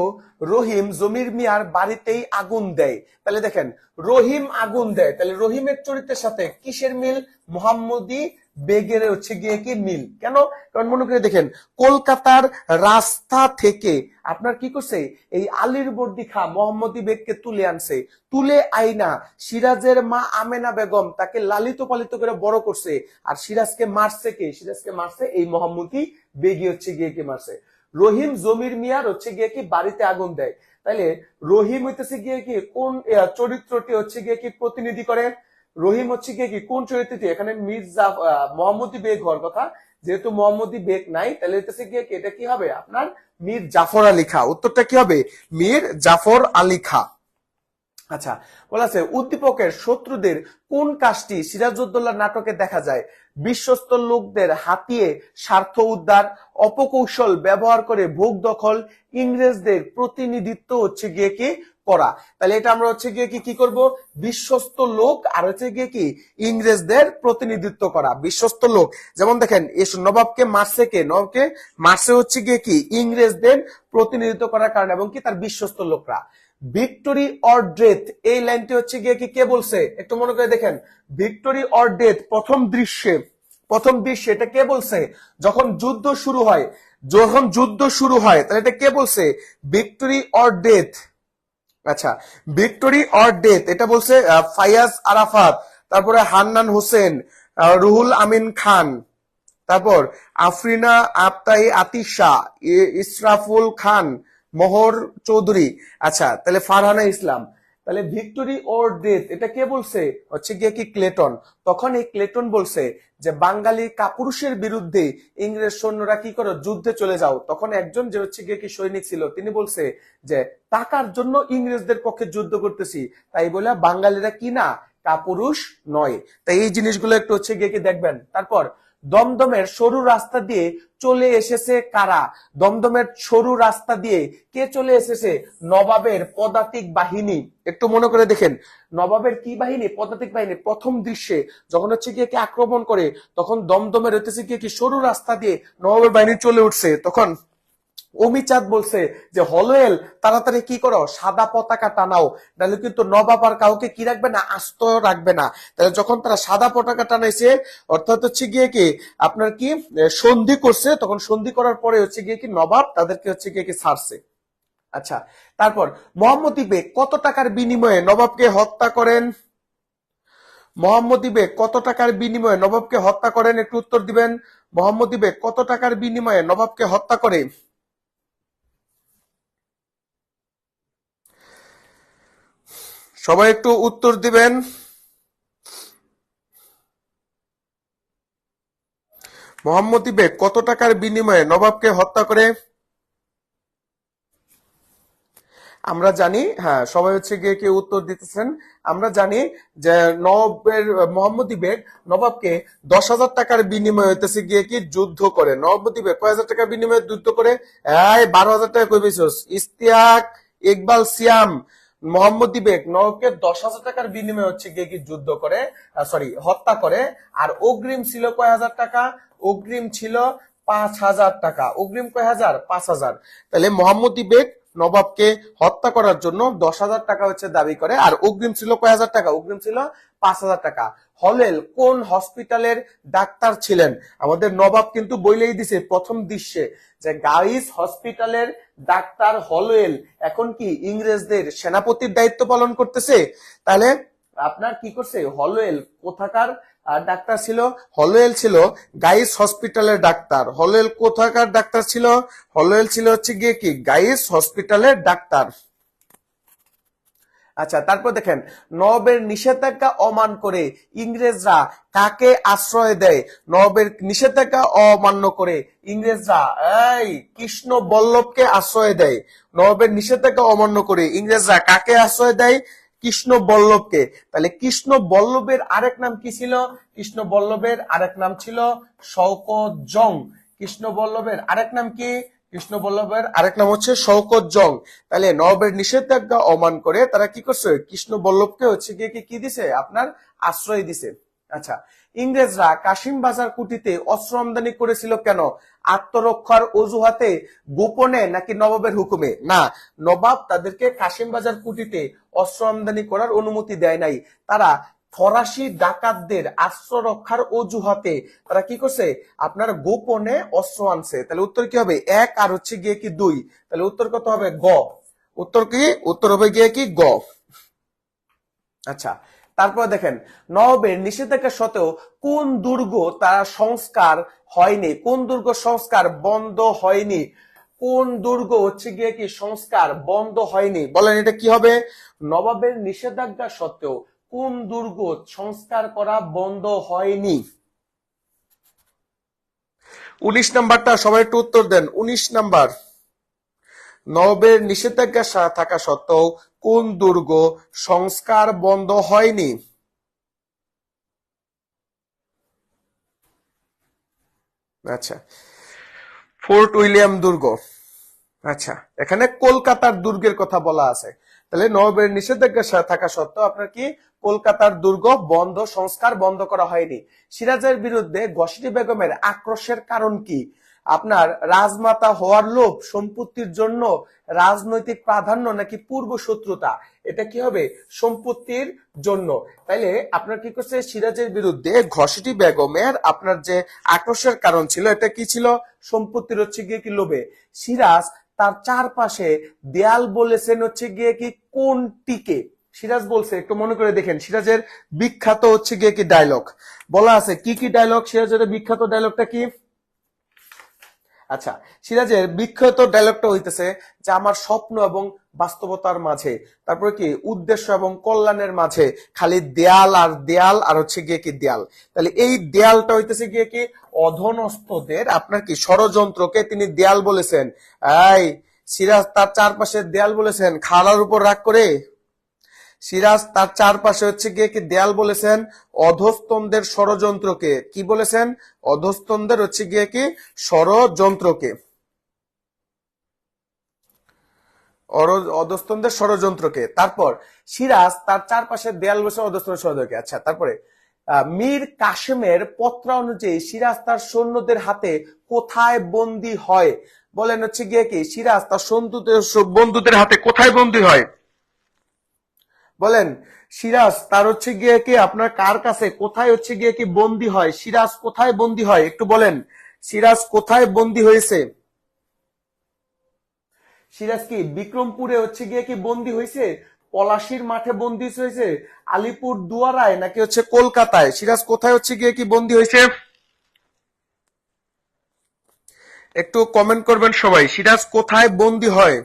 Speaker 1: রহিম জমির মিয়ার বাড়িতেই আগুন দেয়। তাহলে দেখেন, রহিম আগুন দেয়, তাহলে রহিমের চরিত্রের সাথে কিসের মিল? মোহাম্মদী বেগের হচ্ছে গিয়ে কি মিল। কেন? কারণ মনে করে দেখেন, কলকাতার রাস্তা থেকে আপনার কি করছে? এই আলীর বর্দি খা মোহাম্মদী বেগকে তুলে আনছে। তুলে আইনা সিরাজের মা আমেনা বেগম তাকে লালিত পালিত করে বড় করছে। আর সিরাজকে মারছে কে? সিরাজকে মারছে এই মোহাম্মদী বেগই হচ্ছে গিয়ে কি মারছে। রহিম জমির মিয়ার হচ্ছে গিয়ে কি বাড়িতে আগুন দেয়। তাইলে রহিম হইতেছে গিয়ে কি কোন চরিত্রটি হচ্ছে গিয়ে কি প্রতিনিধি করে? রহিম হচ্ছে গিয়ে কি কোন চরিত্রটি? এখানে মোহাম্মদী বেগ হওয়ার কথা, যেহেতু মোহাম্মদী বেগ নাই, তাহলে হইতেছে গিয়ে কি এটা কি হবে? আপনার মীর জাফর আলী খা। উত্তরটা কি হবে? মীর জাফর আলী খা। আচ্ছা, বলা আছে উদ্দীপকের শত্রুদের কোন কাজটি সিরাজউদ্দৌলা নাটকে দেখা যায়? বিশ্বস্ত লোকদের হাতিয়ে স্বার্থ উদ্ধার, অপকৌশল ব্যবহার করে ভোগ দখল, ইংরেজদের প্রতিনিধিত্ব হচ্ছে গিয়ে কি করা। তাহলে এটা আমরা হচ্ছে গিয়ে কি করব? বিশ্বস্ত লোক আর হচ্ছে গিয়ে কি ইংরেজদের প্রতিনিধিত্ব করা। বিশ্বস্ত লোক, যেমন দেখেন নবাবকে মারছে কে? নবাবকে মারছে হচ্ছে গিয়ে কি ইংরেজদের প্রতিনিধিত্ব করার কারণে এবং কি তার বিশ্বস্ত লোকরা। ভিক্টোরি অর ডেথ, এই লাইনটি হচ্ছে গিয়ে কি কে বলছে? একটু মনে করে দেখেন, ভিক্টোরি অর ডেথ প্রথম দৃশ্যে এটা কে বলছে? যখন যুদ্ধ শুরু হয়, তাহলে এটা কে বলছে? Victory or death. আচ্ছা, ভিক্টোরি অর ডেথ এটা বলছে ফায়াজ আরাফাত, তারপরে হান্নান হোসেন, রুহুল আমিন খান, তারপর আফরিনা আফতাই আতিশা, ইসরাফুল খান, মোহর চৌধুরী। আচ্ছা, তাহলে ফারহানা ইসলাম। তাহলে ভিক্টোরি ওর ডেথ এটা কে বলছে? হচ্ছে গিয়ে কি ক্লেটন। তখন এই ক্লেটন বলছে যে বাঙালি কাপুরুষের বিরুদ্ধে ইংরেজ সৈন্যরা কি করো, যুদ্ধে চলে যাও। তখন একজন যে হচ্ছে গিয়ে কি সৈনিক ছিল তিনি বলছে যে টাকার জন্য ইংরেজদের পক্ষে যুদ্ধ করতেছি, তাই বলে বাঙালিরা কি না কাপুরুষ নয়। তাই এই জিনিসগুলো একটু হচ্ছে গিয়ে কি দেখবেন। তারপর দমদমের সরু রাস্তা দিয়ে চলে এসেছে কারা? দমদমের সরু রাস্তা দিয়ে কে চলে এসেছে? নবাবের পদাতিক বাহিনী। একটু মনে করে দেখেন, নবাবের কি বাহিনী? পদাতিক বাহিনী। প্রথম দৃশ্যে যখন হচ্ছে গিয়ে কে আক্রমণ করে, তখন দমদমের হইতেছে গিয়ে কি সরু রাস্তা দিয়ে নবাবের বাহিনী চলে উঠছে। তখন অমিচাঁদ বলছে যে হলওয়েল তাড়াতাড়ি কি করো, সাদা পতাকা টানাও, নাহলে কিন্তু নবাব আর কাউকে কি রাখবে না, আস্ত রাখবে না। তাহলে যখন তারা সাদা পতাকা টানাইছে, অর্থাৎ হচ্ছে গিয়ে কি আপনার কি সন্ধি করছে, তখন সন্ধি করার পরে হচ্ছে গিয়ে কি নবাব তাদেরকে হচ্ছে গিয়ে কি ছাড়ছে। আচ্ছা, তারপর মোহাম্মদী বেগ কত টাকার বিনিময়ে নবাবকে হত্যা করেন? মোহাম্মদী বেগ কত টাকার বিনিময়ে নবাবকে হত্যা করেন? একটু উত্তর দিবেন। মোহাম্মদী বেগ কত টাকার বিনিময়ে নবাবকে হত্যা করে? সবাই একটু উত্তর দিবেন। মোহাম্মদী বেগ কত টাকার বিনিময়ে নবাবকে হত্যা করে? আমরা জানি, হ্যাঁ সবাই হচ্ছে গিয়ে কেউ উত্তর দিতেছেন। আমরা জানি যে মোহাম্মদী বেগ নবাবকে 10,000 টাকার বিনিময়ে হইতেছে গিয়ে কি যুদ্ধ করে। মোহাম্মদী বেগ কয় হাজার টাকার বিনিময়ে যুদ্ধ করে? 12,000 টাকা কই পেয়েছস? ইস্তিয়াক, ইকবাল, সিয়াম। মোহাম্মদী বেগ নবাবকে 10,000 টাকার বিনিময়ে হচ্ছে গিয়ে কি যুদ্ধ করে, সরি হত্যা করে। আর অগ্রিম ছিল কয় হাজার টাকা? অগ্রিম ছিল 5,000 টাকা। অগ্রিম কয় হাজার? 5,000। তাহলে মোহাম্মদী বেগ নবাবকে হত্যা করার জন্য 10,000 টাকা হচ্ছে দাবি করে, আর অগ্রিম ছিল কয় হাজার টাকা? অগ্রিম ছিল 5,000 টাকা। হলেল কোন হসপিটালের ডাক্তার ছিলেন? আমাদের নবাব কিন্তু বইলেই দিছে প্রথম দৃশ্যে যে গাইস হসপিটালের ডাক্তার হলওয়েল এখন কি ইংরেজদের সেনাপতির দায়িত্ব পালন করতেছে। তাহলে আপনার কি করছে? হলওয়েল কোথাকার ডাক্তার ছিল? হলওয়েল ছিল গাইস হসপিটালের ডাক্তার। হলওয়েল কোথাকার ডাক্তার ছিল? হলওয়েল ছিল হচ্ছে গিয়ে কি গাইস হসপিটালের ডাক্তার। আচ্ছা, তারপর দেখেন নবাবের নিষেধাজ্ঞা অমান করে ইংরেজরা কাকে আশ্রয় দেয়? নবাবের নিষেধাজ্ঞা অমান্য করে ইংরেজরা এই কৃষ্ণ বল্লভকে আশ্রয় দেয়। নবাবের নিষেধাজ্ঞা অমান্য করে ইংরেজরা কাকে আশ্রয় দেয়? কৃষ্ণ বল্লভকে। তাহলে কৃষ্ণ বল্লভের আরেক নাম কি ছিল? কৃষ্ণ বল্লভের আরেক নাম ছিল শওকত জং। কৃষ্ণ বল্লভের আরেক নাম কি? কৃষ্ণ বল্লভের আরেক নাম হচ্ছে শওকত জং। তাহলে নবাবের নিষেধাজ্ঞা অমান করে তারা কি করছে? কৃষ্ণ বল্লভকে হচ্ছে গিয়ে কি দিছে? আপনার আশ্রয় দিছে। আচ্ছা, ইংরেজরা কাশিম বাজার কুটিতে অস্ত্র আমদানি করেছিল কেন? আত্মরক্ষার অজুহাতে, গোপনে, নাকি নবাবের হুকুমে? না, নবাব তাদেরকে কাশিম বাজার কুটিতে অস্ত্র আমদানি করার অনুমতি দেয় নাই। তারা ফরাসি ডাকাতদের আত্মরক্ষার অজুহাতে তারা কি করছে? আপনার গোপনে অস্ত্র আনছে। তাহলে উত্তর কি হবে? 1 আর হচ্ছে গিয়ে কি 2। তাহলে উত্তর কত হবে? গ। উত্তর কি? উত্তর হবে গিয়ে কি গ। আচ্ছা, তারপর দেখেন নবাবের নিষেধাজ্ঞা সত্ত্বেও কোন দুর্গ তারা সংস্কার হয়নি? কোন দুর্গ সংস্কার বন্ধ হয়নি? কোন দুর্গ হচ্ছে গিয়ে কি সংস্কার বন্ধ হয়নি? বলেন এটা কি হবে? নবাবের নিষেধাজ্ঞা সত্ত্বেও কোন দুর্গ সংস্কার করা বন্ধ হয়নি? 19 নাম্বারটা সবাই একটু উত্তর দেন। 19 নাম্বার, নবাবের নিষেধাজ্ঞা থাকা সত্ত্বেও কোন দুর্গ সংস্কার বন্ধ হয়নি? আচ্ছা, ফোর্ট উইলিয়াম দুর্গ। আচ্ছা, এখানে কলকাতার দুর্গের কথা বলা আছে, তাহলে নবাবের নিষেধাজ্ঞা থাকা সত্ত্বেও আপনার কি কলকাতার দুর্গ বন্ধ, সংস্কার বন্ধ করা হয়নি। সিরাজের বিরুদ্ধে ঘসেটি বেগমের আক্রোশের কারণ কি? আপনার রাজমাতা হওয়ার লোভ, সম্পত্তির জন্য, রাজনৈতিক প্রাধান্য, নাকি পূর্ব শত্রুতা? এটা কি হবে? সম্পত্তির জন্য। তাইলে আপনার কি করছে, সিরাজের বিরুদ্ধে ঘসেটি বেগমের আপনার যে আক্রোশের কারণ ছিল, এটা কি ছিল? সম্পত্তির হচ্ছে গিয়ে কি লোভে। সিরাজ তার চারপাশে দেয়াল বলেছেন হচ্ছে গিয়ে কি কোনটিকে? সিরাজ বলছে, একটু মনে করে দেখেন, সিরাজের বিখ্যাত হচ্ছে গিয়ে কি ডায়লগ বলা আছে, কি কি ডায়লগ? সিরাজের বিখ্যাত ডায়লগটা কি? আচ্ছা, সিরাজের বিখ্যাত ডায়লগটা হইতেছে যে আমার স্বপ্ন এবং বাস্তবতার মাঝে, তারপরে কি উদ্দেশ্য এবং কল্যাণের মাঝে খালি দেয়াল আর দেয়াল আর হচ্ছে গিয়ে কি দেয়াল। তাহলে এই দেয়ালটা হইতেছে গিয়ে কি অধনস্থদের আপনার কি ষড়যন্ত্রকে তিনি দেয়াল বলেছেন। এই সিরাজ তার চারপাশে দেয়াল বলেছেন, খাড়ার উপর রাগ করে। সিরাজ তার চারপাশে হচ্ছে গিয়ে কি দেয়াল বলেছেন অধস্তনদের ষড়যন্ত্রকে। কি বলেছেন? অধস্তনদের হচ্ছে গিয়ে কি ষড়যন্ত্রকে, অধস্তনদের ষড়যন্ত্রকে। তারপর সিরাজ তার চারপাশে দেয়াল বসে অধস্তন ষড়যন্ত্রকে। আচ্ছা, তারপরে মীর কাসেমের পত্র অনুযায়ী সিরাজ তার সৈন্যদের হাতে কোথায় বন্দী হয়? বলেন হচ্ছে গিয়ে কি সিরাজ তার বন্ধুদের হাতে কোথায় বন্দী হয়? বলেন, সিরাজ তার হচ্ছে গিয়ে কি আপনার কার কাছে, কোথায় হচ্ছে গিয়ে কি বন্দী হয়? সিরাজ কোথায় বন্দী হয় একটু বলেন, সিরাজ কোথায় বন্দী হয়েছে? সিরাজ কি বিক্রমপুরে হচ্ছে গিয়ে কি বন্দী হয়েছে, পলাশির মাঠে বন্দী হয়েছে, আলিপুর দুয়ারায়, নাকি হচ্ছে কলকাতায়? সিরাজ কোথায় হচ্ছে গিয়ে কি বন্দী হয়েছে? একটু কমেন্ট করবেন সবাই, সিরাজ কোথায় বন্দী হয়?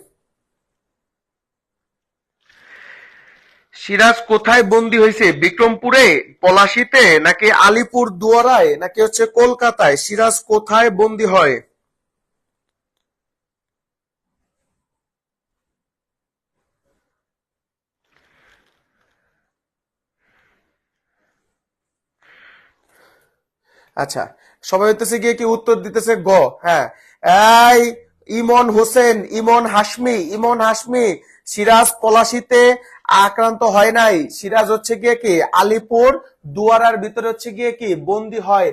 Speaker 1: সিরাজ কোথায় বন্দী হয়েছে? বিক্রমপুরে, পলাশিতে, নাকি আলিপুর দুয়ারায়, নাকি হচ্ছে কলকাতায়? সিরাজ কোথায় বন্দী হয়? আচ্ছা, সবাই হইতেছে গিয়ে কি উত্তর দিতেছে গ। হ্যাঁ, এই ইমন হোসেন, ইমন হাসমি সিরাজ পলাশিতে আক্রান্ত হয় নাই। সিরাজ হচ্ছে গিয়ে কি আলিপুর দুয়ারার ভিতরে হচ্ছে গিয়ে কি বন্দী হয়।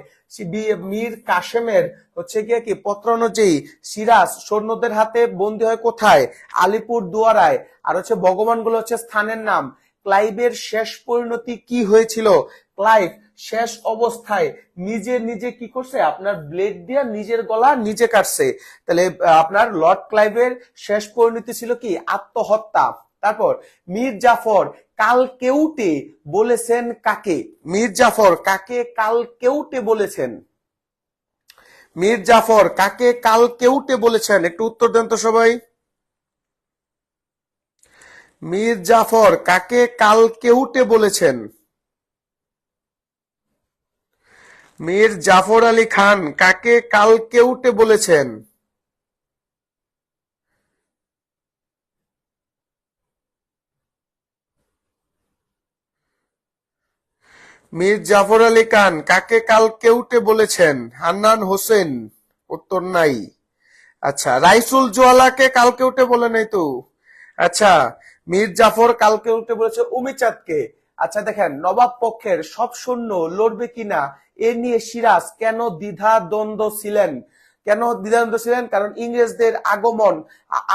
Speaker 1: মীর কাসেমের হচ্ছে গিয়ে কি পত্র অনুযায়ী সিরাজ সৈন্যদের হাতে বন্দী হয় কোথায়? আলিপুর দুয়ারায়। আর হচ্ছে ভগবানগুলো হচ্ছে স্থানের নাম। ক্লাইভের শেষ পরিণতি কি হয়েছিল? ক্লাইভ শেষ অবস্থায় নিজে নিজে কি করছে, আপনার ব্লেড দিয়ে নিজের গলা নিজে কাটছে। তাহলে আপনার লর্ড ক্লাইভের শেষ পরিণতি ছিল কি আত্মহত্যা। তারপর মীর জাফর কাল কেউটে বলেছেন কাকে? মীর জাফর কাকে কাল কেউটে বলেছেন? মীর জাফর কাকে কাল কেউটে বলেছেন? একটু উত্তর দেন তো সবাই। মীর জাফর কাকে কাল কেউটে বলেছেন? মীর জাফর আলী খান কাকে কাল কেউটে বলেছেন? মীর জাফর আলী খান কাকে কাল কেউটে বলেছেন? হান্নান হোসেন, উত্তর নাই। আচ্ছা, রাইসুল জোয়ালাকে কাল কেউটে বলে নাই তো। আচ্ছা, মীর জাফর কাল কেউটে বলেছে উমিচাঁদকে। আচ্ছা দেখেন, নবাব পক্ষের সব সৈন্য লড়বে কিনা এ নিয়ে সিরাজ কেন দ্বিধা দ্বন্দ্ব ছিলেন? কেন দ্বিধাদ্বন্দ্ব ছিলেন? কারণ ইংরেজদের আগমন,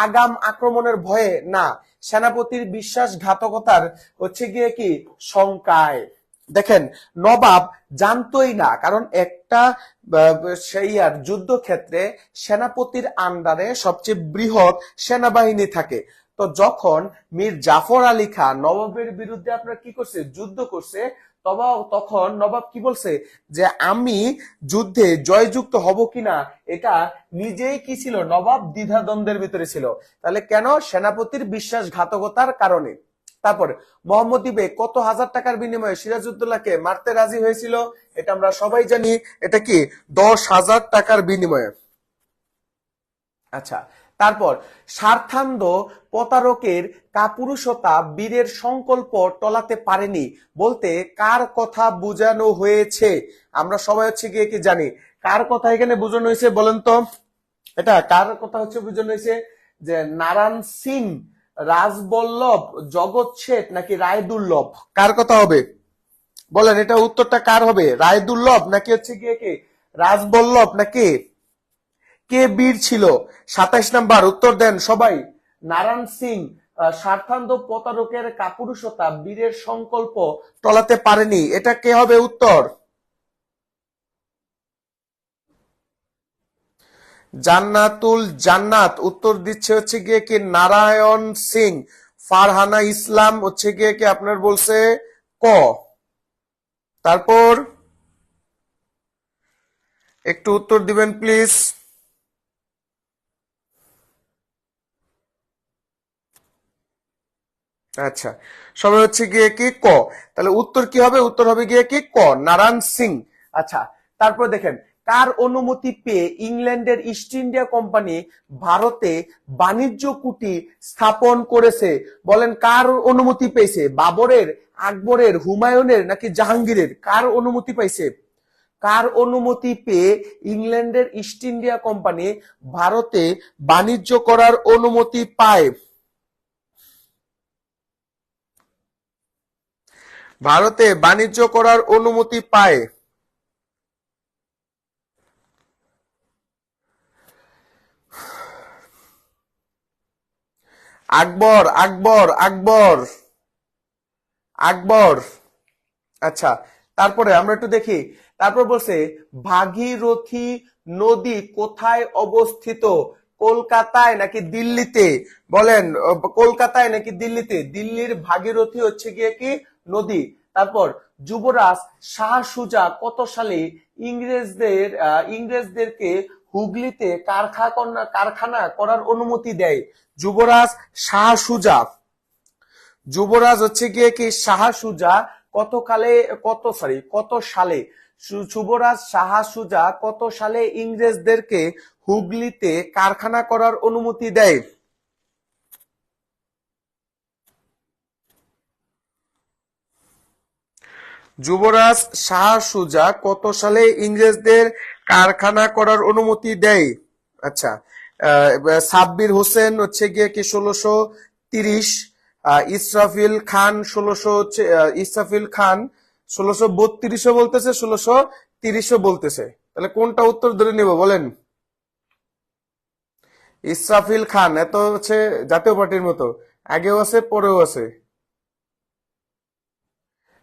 Speaker 1: আগাম আক্রমণের ভয়ে না, সেনাপতির বিশ্বাসঘাতকতার হচ্ছে গিয়ে কি শঙ্কায়। দেখেন, নবাব জানতোই না, কারণ একটা সেই আর যুদ্ধক্ষেত্রে সেনাপতির আন্ডারে সবচেয়ে বৃহৎ সেনাবাহিনী থাকে। তো যখন মীর জাফর আলী খান নবাবের বিরুদ্ধে আপনার কি করছে, যুদ্ধ করছে, তখন নবাব কি বলছে যে আমি যুদ্ধে জয়যুক্ত হব কিনা এটা নিজেই কি ছিল, নবাব দ্বিধাদ্বন্দ্বের ভিতরে ছিল। তাহলে কেন? সেনাপতির বিশ্বাসঘাতকতার কারণে। তারপরে মোহাম্মদ বেগ কত হাজার টাকার বিনিময়ে সিরাজউদ্দৌলাকে মারতে রাজি হয়েছিল? এটা আমরা সবাই জানি, এটা কি 10,000 টাকার বিনিময়ে। আচ্ছা, তারপর স্বার্থান্ধ প্রতারকের কাপুরুষতা বীরের সংকল্প টলাতে পারেনি বলতে কার কথা বোঝানো হয়েছে? আমরা সবাই হচ্ছে গিয়ে কি জানি কার কথা এখানে বোঝানো হয়েছে বলেন তো? এটা কার কথা হচ্ছে বোঝানো হয়েছে? যে নারায়ণ সিং, রাজবল্লভ, জগৎ শেঠ নাকি রায় দুর্লভ? কার কথা হবে বলেন? এটা উত্তরটা কার হবে? রায় দুর্লভ নাকি হচ্ছে গিয়ে কে রাজবল্লভ নাকি কে বীর ছিল? 27 নাম্বার উত্তর দেন সবাই। নারায়ণ সিং স্বার্থান্ধ প্রতারকের কাপুরুষতা বীরের সংকল্প টলাতে পারেনি, এটা কে হবে উত্তর? জান্নাতুল জান্নাত উত্তর দিচ্ছে হচ্ছে গিয়ে কি নারায়ণ সিং। ফারহানা ইসলাম হচ্ছে গিয়ে কি আপনার বলছে ক। তারপর একটু উত্তর দিবেন প্লিজ। আচ্ছা, সবাই হচ্ছে গিয়ে কি ক। তাহলে উত্তর কি হবে? উত্তর হবে গিয়ে কি ক, নারায়ণ সিং। আচ্ছা, তারপর দেখেন কার অনুমতি পেয়ে ইংল্যান্ডের ইস্ট ইন্ডিয়া কোম্পানি ভারতে বাণিজ্য কুটি স্থাপন করেছে? বলেন কার অনুমতি পেয়েছে? বাবরের, আকবরের, হুমায়ুনের নাকি জাহাঙ্গীরের? কার অনুমতি পাইছে? কার অনুমতি পেয়ে ইংল্যান্ডের ইস্ট ইন্ডিয়া কোম্পানি ভারতে বাণিজ্য করার অনুমতি পায়? ভারতে বাণিজ্য করার অনুমতি পায় আকবর, আকবর, আকবর, আকবর। আচ্ছা, তারপরে আমরা একটু দেখি। তারপর বলছে ভাগীরথী নদী কোথায় অবস্থিত? কলকাতায় নাকি দিল্লিতে? বলেন কলকাতায় নাকি দিল্লিতে? দিল্লির ভাগীরথী হচ্ছে গিয়ে কি নদী। তারপর যুবরাজ শাহ সুজা কত সালে ইংরেজদেরকে হুগলিতে কারখানা করার অনুমতি দেয়? যুবরাজ শাহ সুজা, যুবরাজ হচ্ছে গিয়ে কি শাহ সুজা কত সালে যুবরাজ শাহ সুজা কত সালে ইংরেজদেরকে হুগলিতে কারখানা করার অনুমতি দেয়? যুবরাজ শাহ সুজা কত সালে ইংরেজদের কারখানা করার অনুমতি দেয়? আচ্ছা, সাব্বির হোসেন হচ্ছে গিয়ে কি 1630, ইসরাফিল খান 1632 বলতেছে, 1630 বলতেছে। তাহলে কোনটা উত্তর ধরে নিব বলেন? ইসরাফিল খান এত হচ্ছে জাতীয় পার্টির মতো, আগেও আছে পরেও আছে।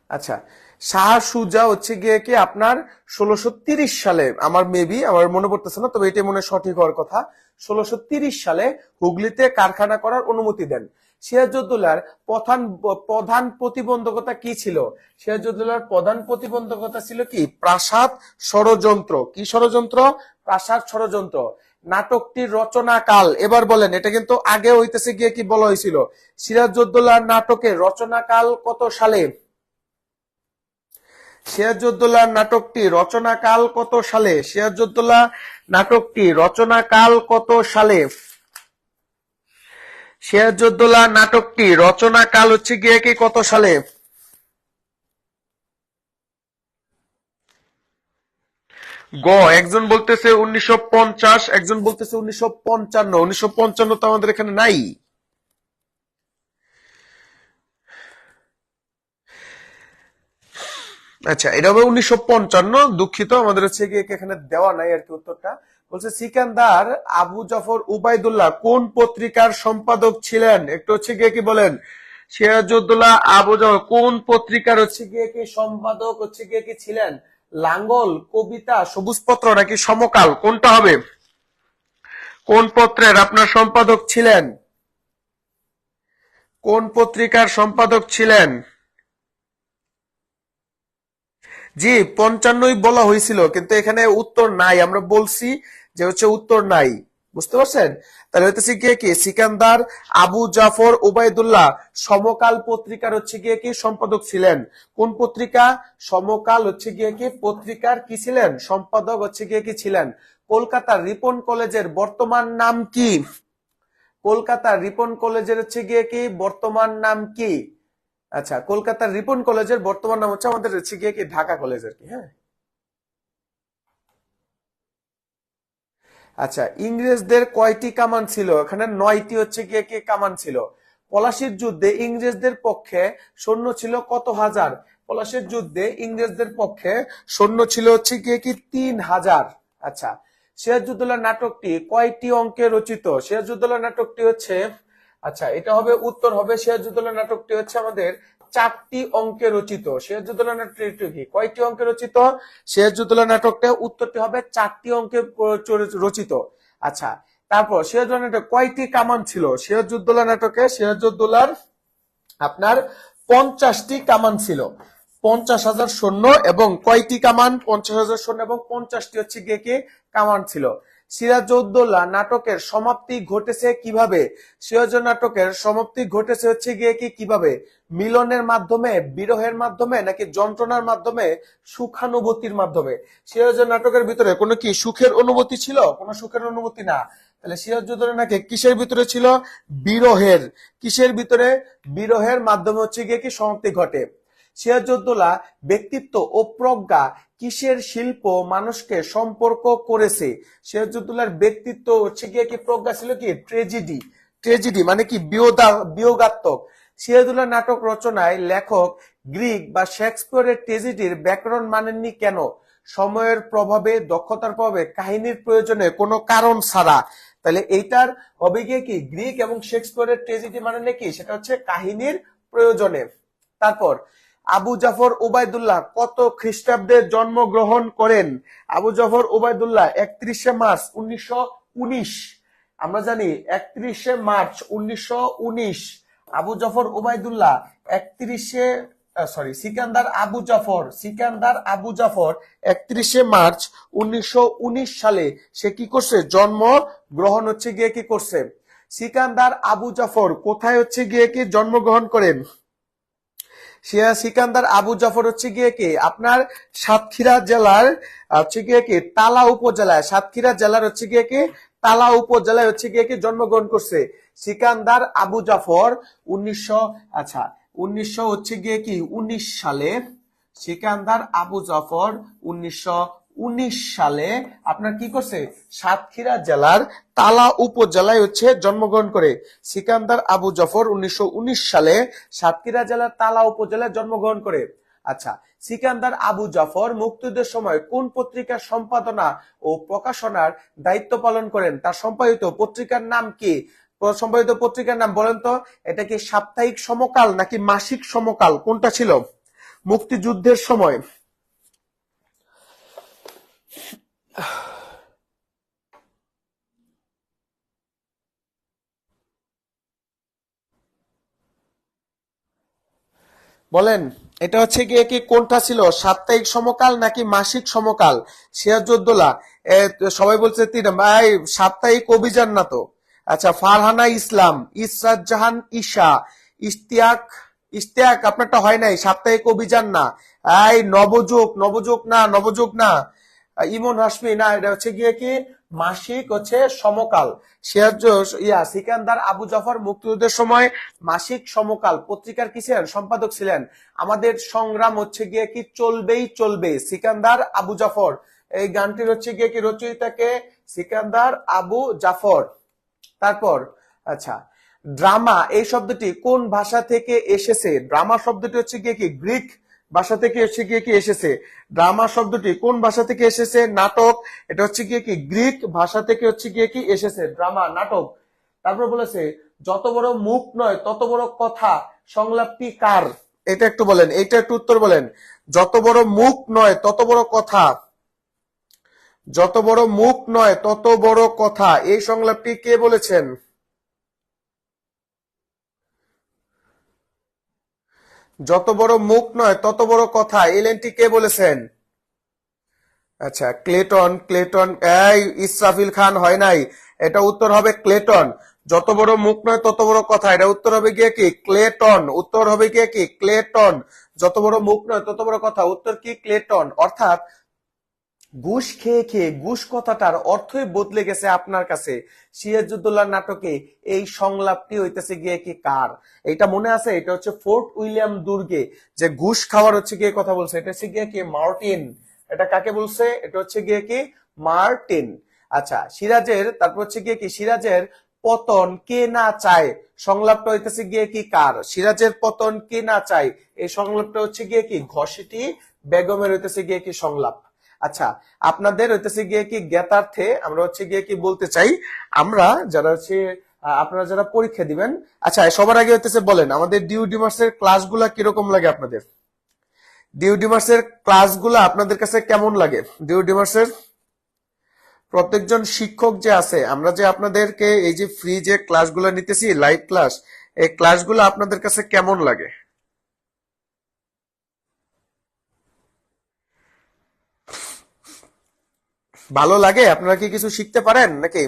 Speaker 1: আচ্ছা, শাহ সুজা হচ্ছে গিয়ে কি আপনার 1630 সালে, আমার মেবি আমার মনে পড়তেছে না, তবে এটাই মনে হয় সঠিক হওয়ার কথা। 1630 সালে হুগলিতে কারখানা করার অনুমতি দেন। সিরাজউদ্দৌলার প্রধান প্রধান প্রতিবন্ধকতা কি ছিল? সিরাজউদ্দৌলার প্রধান প্রতিবন্ধকতা ছিল কি? প্রাসাদ ষড়যন্ত্র। কি ষড়যন্ত্র? প্রাসাদ ষড়যন্ত্র। নাটকটির রচনাকাল এবার বলেন, এটা কিন্তু আগে হইতেছে গিয়ে কি বলা হয়েছিল? সিরাজউদ্দৌলার নাটকের রচনাকাল কত সালে? সিরাজউদ্দৌলা নাটকটি রচনাকাল কত সালে? সিরাজউদ্দৌলা নাটকটি রচনাকাল কত সালে? সিরাজউদ্দৌলা নাটকটি রচনাকাল হচ্ছে গিয়ে কি কত সালে? গ, একজন বলতেছে 1950, একজন বলতেছে 1955। 1955 তো আমাদের এখানে নাই। আচ্ছা, এটা হবে 1955। দুঃখিত, আমাদের হচ্ছে গিয়ে এখানে দেওয়া নাই আর কি উত্তরটা। বলছে সিকান্দার আবু জাফর উবাইদুল্লাহ কোন পত্রিকার সম্পাদক ছিলেন? একটু হচ্ছে গিয়ে কি বলেন? সিরাজউদ্দৌলা আবু জাফর কোন পত্রিকার হচ্ছে গিয়ে কি সম্পাদক হচ্ছে গিয়ে কি ছিলেন? লাঙ্গল, কবিতা, সবুজপত্র নাকি সমকাল? কোনটা হবে? কোন পত্রের আপনার সম্পাদক ছিলেন? কোন পত্রিকার সম্পাদক ছিলেন? জি, 55ই বলা হয়েছিল, কিন্তু এখানে উত্তর নাই। আমরা বলছি যে হচ্ছে উত্তর নাই, বুঝতে পারছেন? তাহলে হইতেছে গিয়ে কি সিকান্দার আবু জাফর উবাইদুল্লাহ সমকাল পত্রিকার হচ্ছে গিয়ে কি সম্পাদক ছিলেন। কোন পত্রিকা? সমকাল হচ্ছে গিয়ে কি পত্রিকার কি ছিলেন? সম্পাদক হচ্ছে গিয়ে কি ছিলেন। কলকাতার রিপন কলেজের বর্তমান নাম কি? কলকাতার রিপন কলেজের হচ্ছে গিয়ে কি বর্তমান নাম কি? আচ্ছা, কলকাতার রিপন কলেজের বর্তমান নাম হচ্ছে আমাদের হচ্ছে গিয়ে কি ঢাকা কলেজ আর কি। হ্যাঁ, আচ্ছা, ইংরেজদের কয়টি কামান ছিল? এখানে 9টি হচ্ছে গিয়ে কি কামান ছিল। পলাশীর যুদ্ধে ইংরেজদের পক্ষে সৈন্য ছিল কত হাজার? পলাশীর যুদ্ধে ইংরেজদের পক্ষে সৈন্য ছিল হচ্ছে গিয়ে কি 3000। আচ্ছা, সিরাজউদ্দৌলা নাটকটি কয়টি অঙ্কে রচিত? সিরাজউদ্দৌলা নাটকটি হচ্ছে, আচ্ছা এটা হবে উত্তর হবে, সিরাজউদ্দৌলা নাটকটি হচ্ছে আমাদের 4টি অঙ্কে রচিত। সিরাজউদ্দৌলা নাটকটি কি কয়টি অঙ্কে রচিত? সিরাজউদ্দৌলা নাটকটা উত্তরটি হবে 4টি অঙ্কে রচিত। আচ্ছা, তারপর সিরাজউদ্দৌলা নাটক কয়টি কামান ছিল? সিরাজউদ্দৌলা নাটকে সিরাজউদ্দৌলার আপনার 50টি কামান ছিল, 50,000 সৈন্য এবং কয়টি কামান? 50,000 সৈন্য এবং 50টি হচ্ছে গিয়ে কি কামান ছিল। সিরাজউদ্দৌলা নাটকের সমাপ্তি ঘটেছে কিভাবে? সিরাজউদ্দৌলা নাটকের সমাপ্তি ঘটেছে হচ্ছে গিয়ে কি কিভাবে? মিলনের মাধ্যমে, বিরহের মাধ্যমে, নাকি যন্ত্রণার মাধ্যমে, সুখানুভূতির মাধ্যমে? সিরাজউদ্দৌলা নাটকের ভিতরে কোনো কি সুখের অনুভূতি ছিল? কোনো সুখের অনুভূতি না। তাহলে সিরাজউদ্দৌলা নাকি কিসের ভিতরে ছিল? বিরহের। কিসের ভিতরে? বিরহের মাধ্যমে হচ্ছে গিয়ে কি সমাপ্তি ঘটে। সিরাজউদ্দৌলা ব্যক্তিত্ব ও প্রজ্ঞা কিসের শিল্প মানুষকে সম্পর্ক করেছে? সিরাজউদ্দৌলার ব্যক্তিত্ব হচ্ছে গিয়ে কি প্রজ্ঞা ছিল কি ট্রেজেডি। ট্রেজেডি মানে কি বিয়োগাত্মক। সিরাজউদ্দৌলা নাটক রচনায় লেখক গ্রিক বা শেক্সপিয়রের ট্রেজেডির ব্যাকরণ মানেননি কেন? সময়ের প্রভাবে, দক্ষতার প্রভাবে, কাহিনীর প্রয়োজনে, কোনো কারণ ছাড়া। তাহলে এইটার হবে গিয়ে কি গ্রিক এবং শেক্সপিয়রের ট্রেজেডি মানে নাকি সেটা হচ্ছে কাহিনীর প্রয়োজনে। তারপর আবু জাফর ওবায়দুল্লাহ কত খ্রিস্টাব্দে জন্মগ্রহণ করেন? আবু জাফর ওবায়দুল্লাহ 31শে মার্চ 1919। আমরা জানি 31শে মার্চ 1919 আবু জাফর ওবায়দুল্লাহ 31শে সিকান্দার আবু জাফর 31শে মার্চ 1919 সালে সে কি করছে? জন্ম গ্রহণ হচ্ছে গিয়ে কি করছে। সিকান্দার আবু জাফর কোথায় হচ্ছে গিয়ে কি জন্মগ্রহণ করেন? সিকান্দার আবু জাফর হচ্ছে গিয়ে কি আপনার সাতক্ষীরা জেলার হচ্ছে গিয়ে কি তালা উপজেলায়, সাতক্ষীরা জেলার হচ্ছে গিয়ে কি তালা উপজেলায় হচ্ছে গিয়ে কি জন্মগ্রহণ করছে সিকান্দার আবু জাফর 1900 হচ্ছে গিয়ে কি 19 সালে। সিকান্দার আবু জাফর 1919 সালে আপনার কি করছে? সাতক্ষীরা জেলার তালা উপজেলায় হচ্ছে জন্মগ্রহণ করে। সিকান্দার আবু জাফর 1919 সালে সাতক্ষীরা জেলার তালা উপজেলায় জন্মগ্রহণ করে। আচ্ছা, সিকান্দার আবু জাফর মুক্তিযুদ্ধের সময় কোন পত্রিকার সম্পাদনা ও প্রকাশনার দায়িত্ব পালন করেন? তার সম্পাদিত পত্রিকার নাম কি? সম্পাদিত পত্রিকার নাম বলেন তো। এটা কি সাপ্তাহিক সমকাল নাকি মাসিক সমকাল? কোনটা ছিল মুক্তিযুদ্ধের সময়? বলেন, এটা হচ্ছে গিয়ে কি কোনটা ছিল? সাপ্তাহিক সমকাল নাকি মাসিক সমকাল? সিরাজউদ্দৌলা সবাই বলছে ভাই সাপ্তাহিক অভিযান না তো। আচ্ছা, ফারহানা ইসলাম, ইসরাত জাহান ঈশা, ইশতিয়াক ইশতিয়াক আপনারটা হয় নাই, সাপ্তাহিক অভিযান না। এই নবযুগ না, ইমন হাসমি না, এটা হচ্ছে গিয়ে কি মাসিক হচ্ছে সমকাল। সিকান্দার আবু জাফর মুক্তিযুদ্ধের সময় মাসিক সমকাল পত্রিকার কি ছিলেন? সম্পাদক ছিলেন। আমাদের সংগ্রাম হচ্ছে গিয়ে কি চলবেই চলবে, সিকান্দার আবু জাফর। এই গানটির হচ্ছে গিয়ে কি রচয়িতাকে সিকান্দার আবু জাফর। তারপর আচ্ছা, ড্রামা এই শব্দটি কোন ভাষা থেকে এসেছে? ড্রামা শব্দটি হচ্ছে গিয়ে কি গ্রিক ভাষা থেকে হচ্ছে গিয়ে কি এসেছে। ড্রামা শব্দটি কোন ভাষা থেকে এসেছে? নাটক, এটা হচ্ছে গিয়ে কি গ্রিক ভাষা থেকে হচ্ছে গিয়ে কি এসেছে, ড্রামা নাটক। তারপর বলেছে যত বড় মুখ নয় তত বড় কথা সংলাপটি কার? এটা একটু বলেন, এইটা একটু উত্তর বলেন। যত বড় মুখ নয় তত বড় কথা, যত বড় মুখ নয় তত বড় কথা, এই সংলাপটি কে বলেছেন? যত বড় মুখ নয় তত বড় কথা, এই লাইনটি কে বলেছেন? আচ্ছা, ক্লেটন। এই ইসরাফিল খান হয় নাই, এটা উত্তর হবে ক্লেটন। যত বড় মুখ নয় তত বড় কথা, এটা উত্তর হবে গিয়ে কি ক্লেটন। উত্তর হবে গিয়ে কি ক্লেটন। যত বড় মুখ নয় তত বড় কথা, উত্তর কি ক্লেটন। অর্থাৎ ঘুষ খেয়ে খেয়ে ঘুষ কথাটার অর্থই বদলে গেছে আপনার কাছে। সিরাজউদ্দৌলা নাটকে এই সংলাপটি হইতেছে গিয়ে কি কার? এটা মনে আছে? এটা হচ্ছে ফোর্ট উইলিয়াম দুর্গে যে ঘুষ খাওয়ার হচ্ছে গিয়ে কথা বলছে, এটা হচ্ছে গিয়ে কি মার্টিন। এটা কাকে বলছে? এটা হচ্ছে গিয়ে কি মার্টিন। আচ্ছা, সিরাজের তারপর হচ্ছে গিয়ে কি সিরাজের পতন কে না চায়, সংলাপটা হইতেছে গিয়ে কি কার? সিরাজের পতন কে না চায়, এই সংলাপটা হচ্ছে গিয়ে কি ঘসেটি বেগমের হইতেছে গিয়ে কি সংলাপ। আচ্ছা, আপনাদের হইতেছে গিয়ে কি জ্ঞাতার্থে আমরা হচ্ছে গিয়ে কি বলতে চাই, আমরা যারা হচ্ছে আপনারা যারা পরীক্ষা দিবেন, আচ্ছা সবার আগে হইতেছে বলেন আমাদের ডিউডিমার্স এর ক্লাসগুলা কিরকম লাগে আপনাদের? ডিউডিমার্স এর ক্লাসগুলা আপনাদের কাছে কেমন লাগে? ডিউডিমার্স এর প্রত্যেকজন শিক্ষক যে আছে, আমরা যে আপনাদেরকে এই যে ফ্রি যে ক্লাসগুলো নিতেছি লাইভ ক্লাস, এই ক্লাসগুলো আপনাদের কাছে কেমন লাগে? ভালো লাগে? আপনারা কি কিছু শিখতে পারেন নাকি?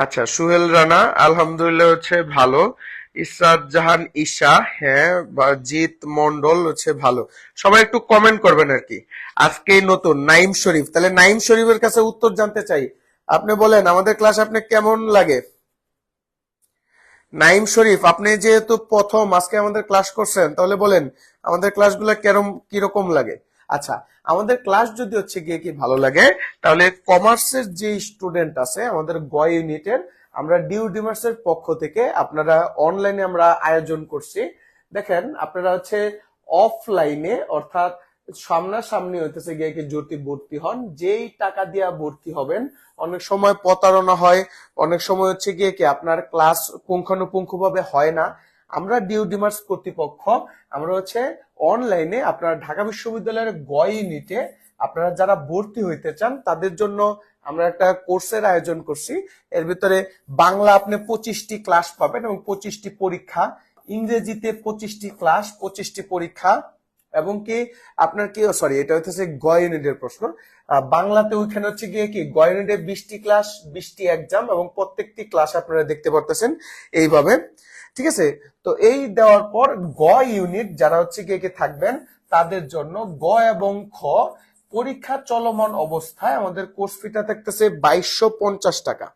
Speaker 1: আচ্ছা, সুহেল রানা আলহামদুলিল্লাহ হচ্ছে ভালো। ইসরাত জাহান ঈশা, হ্যাঁ, বা জিৎ মন্ডল হচ্ছে ভালো। সবাই একটু কমেন্ট করবেন আর কি। আজকেই নতুন নাইম শরীফ, তাহলে নাইম শরীফের কাছে উত্তর জানতে চাই। আপনি বলেন আমাদের ক্লাস আপনি কেমন লাগে? নাইম শরীফ, আপনি যেহেতু প্রথম আজকে আমাদের ক্লাস করছেন, তাহলে বলেন আমাদের ক্লাসগুলো কেরম কিরকম লাগে? আচ্ছা, আমাদের ক্লাস যদি হচ্ছে গিয়ে কি ভালো লাগে, তাহলে কমার্সের যে স্টুডেন্ট আছে আমাদের গ ইউনিটের, আমরা ডিউডিমার্স এর পক্ষ থেকে আপনারা অনলাইনে আমরা আয়োজন করছি। দেখেন, আপনারা হচ্ছে অফলাইনে অর্থাৎ সামনাসামনি হইতেছে গিয়ে কি যদি ভর্তি হন, যেই টাকা দিয়া ভর্তি হবেন, অনেক সময় প্রতারণা হয়, অনেক সময় হচ্ছে গিয়ে কি আপনার ক্লাস পুঙ্খানুপুঙ্খ ভাবে হয় না। আমরা ডিউডিমার্স কর্তৃপক্ষ আমরা হচ্ছে অনলাইনে আপনার ঢাকা বিশ্ববিদ্যালয়ের গ ইউনিটে আপনারা যারা ভর্তি হইতে চান তাদের জন্য আমরা একটা কোর্সের আয়োজন করছি। এর ভিতরে বাংলা আপনি 25টি ক্লাস পাবেন এবং 25টি পরীক্ষা, ইংরেজিতে 25টি ক্লাস 25টি পরীক্ষা, এবং কি আপনার কি সরি এটা হচ্ছে গ ইউনিটের প্রশ্ন। বাংলাতে ওইখানে হচ্ছে গিয়ে কি গ ইউনিটে 20টি ক্লাস 20টি এক্সাম এবং প্রত্যেকটি ক্লাস আপনারা দেখতে পারতেছেন এইভাবে। ঠিক আছে, তো এই দেওয়ার পর গ ইউনিট যারা হচ্ছে গিয়ে কি থাকবেন তাদের জন্য গ এবং খ পরীক্ষা চলমান অবস্থায় আমাদের কোর্স ফিটা থাকতেছে 2250 টাকা।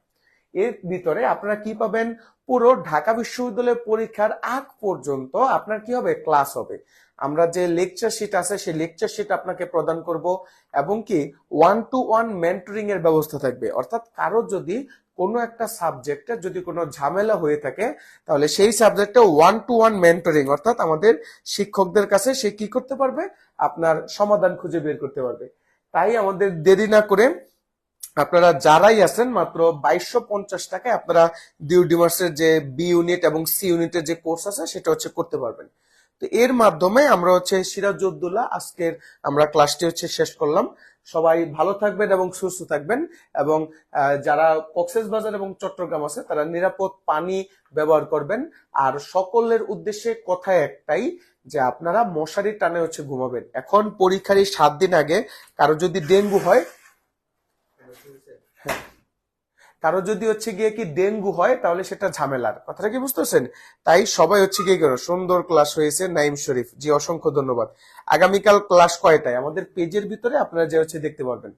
Speaker 1: এর ভিতরে আপনারা কি পাবেন? পুরো ঢাকা বিশ্ববিদ্যালয়ের পরীক্ষার আগ পর্যন্ত আপনার কি হবে? ক্লাস হবে। আমরা যে লেকচার শিট আছে সেই লেকচার শিট আপনাকে প্রদান করব, এবং কি 1-to-1 মেন্টরিং এর ব্যবস্থা থাকবে। অর্থাৎ কারো যদি কোনো একটা সাবজেক্টে যদি কোনো ঝামেলা হয়ে থাকে, তাহলে সেই সাবজেক্টে 1-to-1 মেন্টরিং, অর্থাৎ আমাদের শিক্ষকদের কাছে সে কি করতে পারবে? আপনার সমাধান খুঁজে বের করতে পারবে। তাই আমাদের দেরি না করে আপনারা যারাই আছেন মাত্র 2250 টাকায় আপনারা ডিউডিমার্সের যে বি ইউনিট এবং সি ইউনিটের যে কোর্স আছে সেটা হচ্ছে করতে পারবেন। তো এর মাধ্যমে আমরা হচ্ছে সিরাজউদ্দৌলা আজকের আমরা ক্লাসটি হচ্ছে শেষ করলাম। সবাই ভালো থাকবেন এবং সুস্থ থাকবেন, এবং যারা কক্সবাজার এবং চট্টগ্রাম আছে তারা নিরাপদ পানি ব্যবহার করবেন। আর সকলের উদ্দেশ্যে কথা একটাই, যে আপনারা মশারি টানে হচ্ছে ঘুমাবেন। এখন পরীক্ষার এই 7 দিন আগে কারো যদি ডেঙ্গু হয়, কারো যদি হচ্ছে গিয়ে কি ডেঙ্গু হয়, তাহলে সেটা ঝামেলার, কথাটা কি বুঝতেছেন? তাই সবাই হচ্ছে গিয়ে করো। সুন্দর ক্লাস হয়েছে নাইম শরীফ জি, অসংখ্য ধন্যবাদ। আগামীকাল ক্লাস কয়টায় আমাদের পেজের ভিতরে আপনারা যে হচ্ছে দেখতে পারবেন।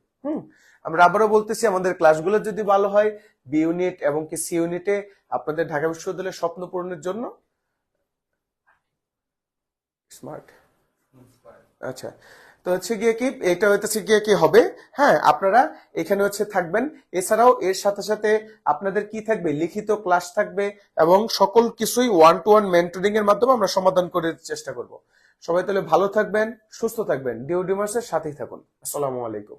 Speaker 1: আমরা আবারও বলতেছি, আমাদের ক্লাসগুলো যদি ভালো হয়, বি ইউনিট এবং কি সি ইউনিটে আপনাদের ঢাকা বিশ্ববিদ্যালয়ের স্বপ্ন পূরণের জন্য স্মার্ট। আচ্ছা, তো হচ্ছে গিয়ে কি এটা হইতেছে গিয়ে কি হবে, হ্যাঁ আপনারা এখানে হচ্ছে থাকবেন। এছাড়াও এর সাথে সাথে আপনাদের কি থাকবে? লিখিত ক্লাস থাকবে, এবং সকল কিছুই 1-to-1 মেন্টরিং এর মাধ্যমে আমরা সমাধান করার চেষ্টা করব। সবাই তাহলে ভালো থাকবেন, সুস্থ থাকবেন, ডিউডিমার্সের সাথেই থাকুন। আসসালামু আলাইকুম।